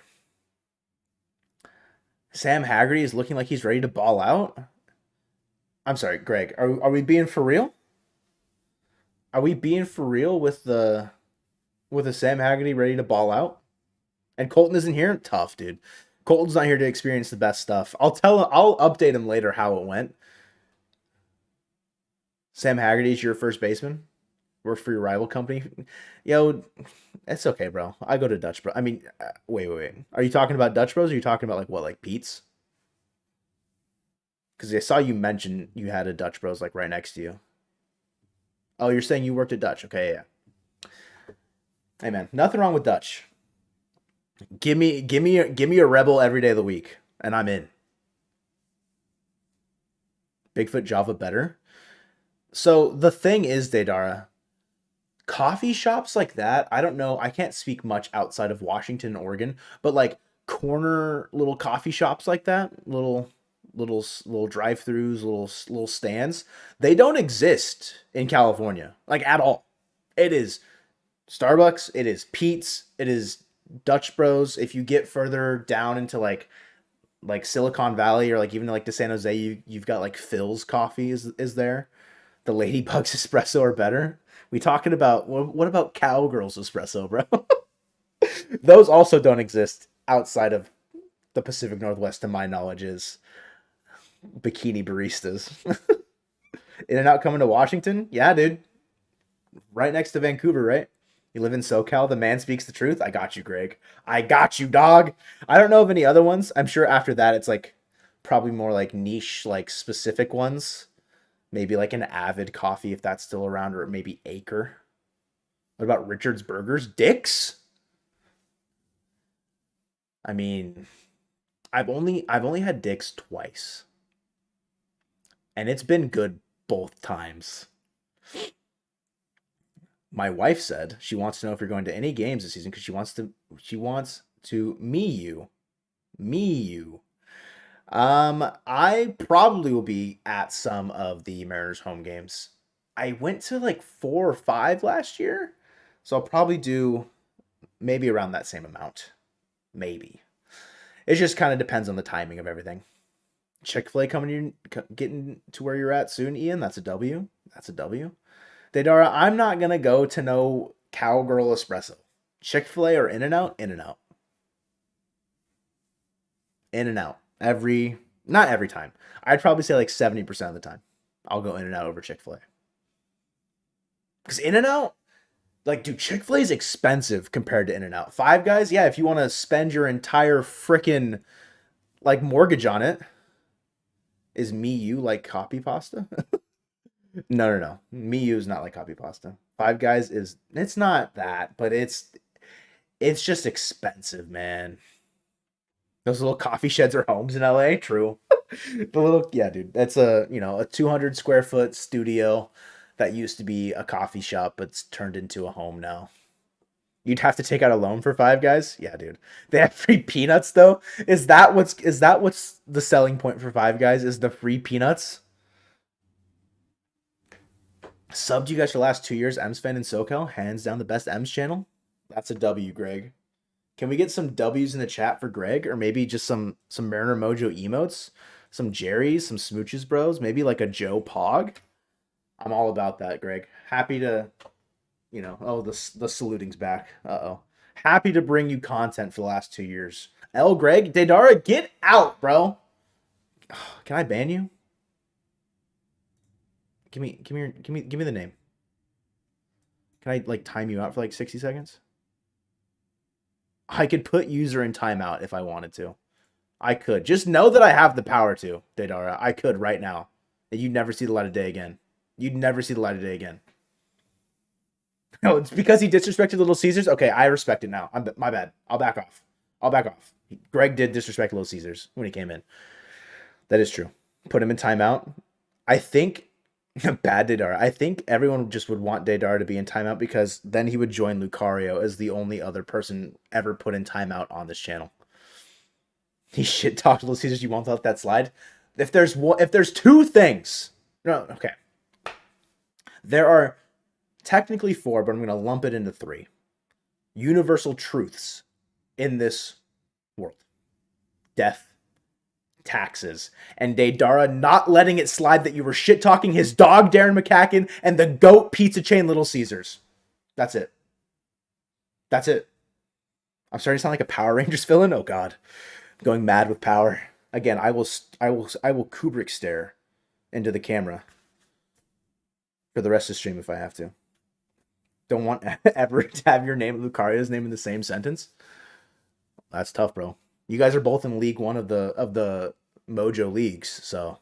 Sam Haggerty is looking like he's ready to ball out. I'm sorry, Greg. Are we being for real? Are we being for real with the Sam Haggerty ready to ball out? And Colton isn't here? Tough, dude. Colton's not here to experience the best stuff. I'll update him later how it went. Sam Haggerty's your first baseman. Work for your rival company. Yo, it's okay, bro. I go to Dutch Bro. I mean, wait. Are you talking about Dutch Bros? Or are you talking about like Pete's? Because I saw you mention you had a Dutch Bros like right next to you. Oh, you're saying you worked at Dutch? Okay, yeah. Hey man, nothing wrong with Dutch. Give me a rebel every day of the week, and I'm in. Bigfoot Java better. So the thing is, Daedara, coffee shops like that, I don't know, I can't speak much outside of Washington and Oregon, but like corner little coffee shops like that, little drive-throughs, little stands, they don't exist in California, like at all. It is Starbucks, it is Pete's, it is Dutch Bros. If you get further down into like Silicon Valley or like even like to San Jose, you've got like Phil's Coffee is there. The Ladybugs espresso are better. We talking about what about Cowgirls espresso, bro? Those also don't exist outside of the Pacific Northwest, to my knowledge, is bikini baristas. In-N-Out coming to Washington? Yeah, dude. Right next to Vancouver, right? You live in SoCal. The man speaks the truth. I got you, Greg. I got you, dog. I don't know of any other ones. I'm sure after that, it's like probably more like niche, like specific ones. Maybe like an Avid Coffee, if that's still around, or maybe Acre. What about Richard's Burgers? Dick's? I mean, I've only had Dick's twice, and it's been good both times. My wife said she wants to know if you're going to any games this season because she wants to me you. I probably will be at some of the Mariners home games. I went to like 4 or 5 last year, so I'll probably do maybe around that same amount. Maybe. It just kind of depends on the timing of everything. Chick-fil-A getting to where you're at soon, Ian. That's a W. That's a W. Daedara, I'm not gonna go to no Cowgirl espresso. Chick-fil-A or In-N-Out? In-N-Out. In-N-Out. Not every time. I'd probably say like 70% of the time. I'll go In-N-Out over Chick-fil-A. Because In-N-Out, like, dude, Chick-fil-A is expensive compared to In-N-Out. Five Guys, yeah, if you want to spend your entire freaking, like, mortgage on it, is Me You like copy pasta? No. Me You is not like copy pasta. Five Guys is, it's not that, but it's just expensive, man. Those little coffee sheds are homes in LA. True. Yeah, dude. That's a 200 square foot studio that used to be a coffee shop, but it's turned into a home now. You'd have to take out a loan for Five Guys. Yeah, dude. They have free peanuts though. Is that what's the selling point for Five Guys? Is the free peanuts? Subbed you guys for the last 2 years. M's fan in SoCal, hands down the best M's channel. That's a W, Greg. Can we get some W's in the chat for Greg, or maybe just some Mariner Mojo emotes, some Jerry's, some Smooches Bros, maybe like a Joe Pog? I'm all about that, Greg. Happy to, oh, the saluting's back. Uh-oh. Happy to bring you content for the last 2 years. Greg, Dedara, get out, bro. Can I ban you? Give me the name. Can I like time you out for like 60 seconds? I could put user in timeout if I wanted to. I could. Just know that I have the power to, Dedara. I could right now. And you'd never see the light of day again. You'd never see the light of day again. No, it's because he disrespected Little Caesars? Okay, I respect it now. My bad. I'll back off. Greg did disrespect Little Caesars when he came in. That is true. Put him in timeout. I think bad Daydar. I think everyone just would want Daydar to be in timeout because then he would join Lucario as the only other person ever put in timeout on this channel. He shit talked Little Caesars. You won't let that slide. If there's two things, no, okay. There are technically four, but I'm going to lump it into three universal truths in this world: death, taxes, and Daydara not letting it slide that you were shit talking his dog Darren McCacken and the goat pizza chain Little Caesars. That's it. I'm starting to sound like a Power Rangers villain. Oh God, I'm going mad with power again. I will Kubrick stare into the camera for the rest of the stream if I have to. Don't want ever to have your name and Lucario's name in the same sentence. That's tough, bro. You guys are both in League One of the Mojo leagues, so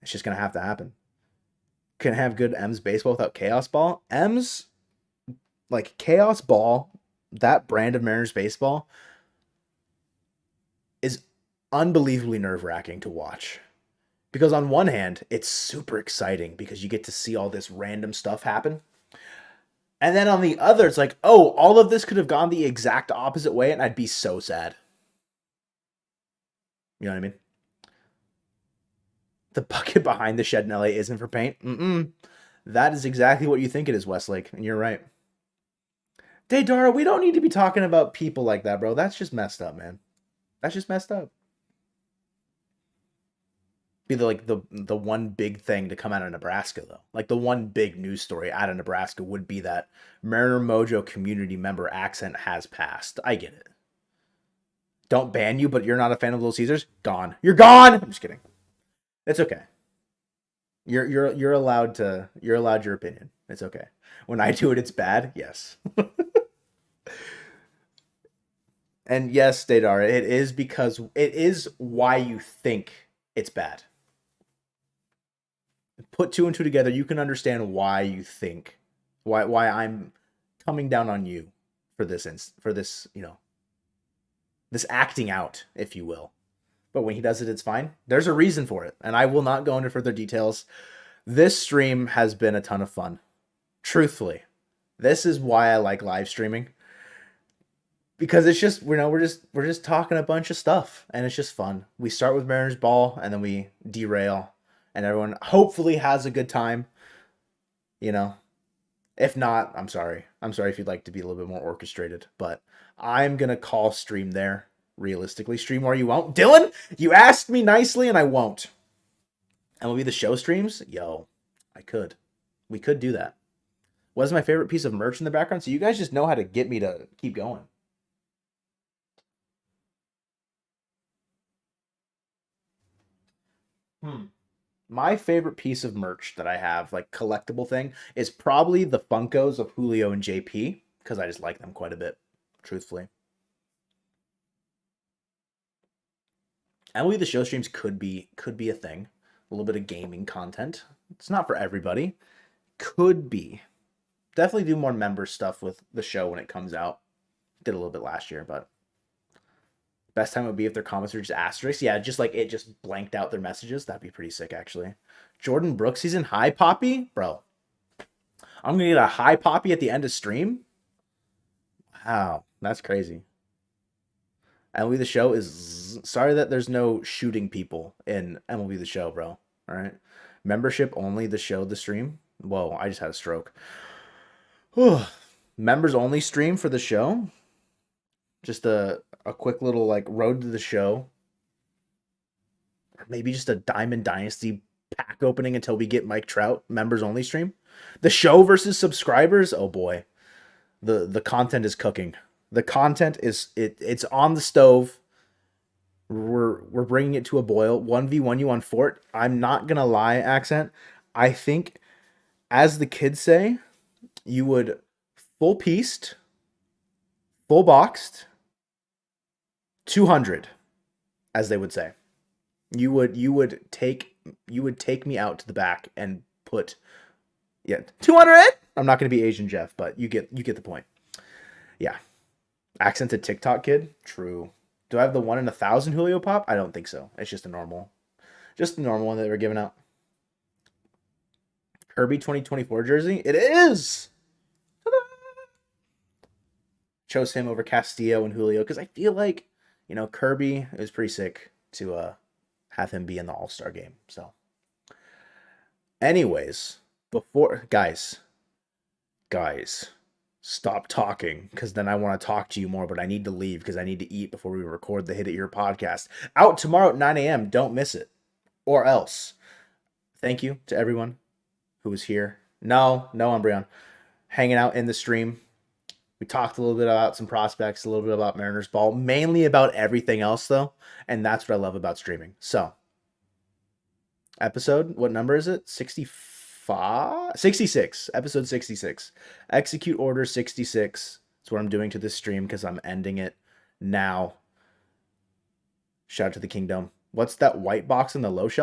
it's just gonna have to happen. Can have good M's baseball without Chaos Ball. M's like Chaos Ball, that brand of Mariners baseball is unbelievably nerve-wracking to watch. Because on one hand, it's super exciting because you get to see all this random stuff happen. And then on the other, it's like, oh, all of this could have gone the exact opposite way, and I'd be so sad. You know what I mean? The bucket behind the shed in LA isn't for paint. That is exactly what you think it is, Westlake, and you're right. Daydara, we don't need to be talking about people like that, bro. That's just messed up, man. That's just messed up. Be the one big thing to come out of Nebraska, though. Like the one big news story out of Nebraska would be that Mariner Mojo community member accent has passed. I get it. Don't ban you, but you're not a fan of Little Caesars? Gone. You're gone. I'm just kidding. It's okay. You're allowed your opinion. It's okay. When I do it, it's bad. Yes. And yes, Daydar, it is because it is why you think it's bad. Put two and two together, you can understand why you think why I'm coming down on you for this this acting out, if you will. But when he does it, it's fine. There's a reason for it, and I will not go into further details. This stream has been a ton of fun. Truthfully, this is why I like live streaming. Because it's just, we're just talking a bunch of stuff, and it's just fun. We start with Mariners Ball, and then we derail, and everyone hopefully has a good time. If not, I'm sorry. I'm sorry if you'd like to be a little bit more orchestrated, but I'm going to call stream there. Realistically, stream where you won't. Dylan, you asked me nicely and I won't. And will be the show streams? Yo, I could. We could do that. What is my favorite piece of merch in the background? So you guys just know how to get me to keep going. Hmm. My favorite piece of merch that I have, like collectible thing, is probably the Funkos of Julio and JP because I just like them quite a bit, truthfully. MLB the Show streams could be a thing. A little bit of gaming content. It's not for everybody. Could be. Definitely do more member stuff with the show when it comes out. Did a little bit last year, but best time would be if their comments are just asterisks. Yeah, just like it just blanked out their messages. That'd be pretty sick, actually. Jordan Brooks season high poppy, bro. I'm gonna get a high poppy at the end of stream. Wow, that's crazy. MLB the Show is sorry that there's no shooting people in MLB the Show, bro. All right, membership only. The show, the stream. Whoa, I just had a stroke. Members only stream for the show. Just a quick little like road to the show. Or maybe just a Diamond Dynasty pack opening until we get Mike Trout members only stream. The show versus subscribers. Oh boy, the content is cooking. The content is it's on the stove. We're bringing it to a boil. 1v1 you on Fort. I'm not gonna lie, accent. I think, as the kids say, you would full pieced, full boxed, 200, as they would say. You would take me out to the back and put 200. I'm not gonna be Asian Jeff, but you get the point. Yeah, accented TikTok kid. True. Do I have the 1 in 1,000 Julio Pop? I don't think so. It's just a normal one that we're giving out. Kirby 2024 jersey. It is. Ta-da! Chose him over Castillo and Julio because I feel like Kirby is pretty sick to have him be in the All-Star game. So, anyways, before guys, stop talking because then I want to talk to you more, but I need to leave because I need to eat before we record the Hit It Your podcast. Out tomorrow at 9 a.m. Don't miss it. Or else. Thank you to everyone who was here. No, Umbreon. Hanging out in the stream. We talked a little bit about some prospects, a little bit about Mariners ball, mainly about everything else, though. And that's what I love about streaming. So, episode, what number is it? 65? 66. Episode 66. Execute order 66. That's what I'm doing to this stream because I'm ending it now. Shout out to the Kingdom. What's that white box in the low shelf?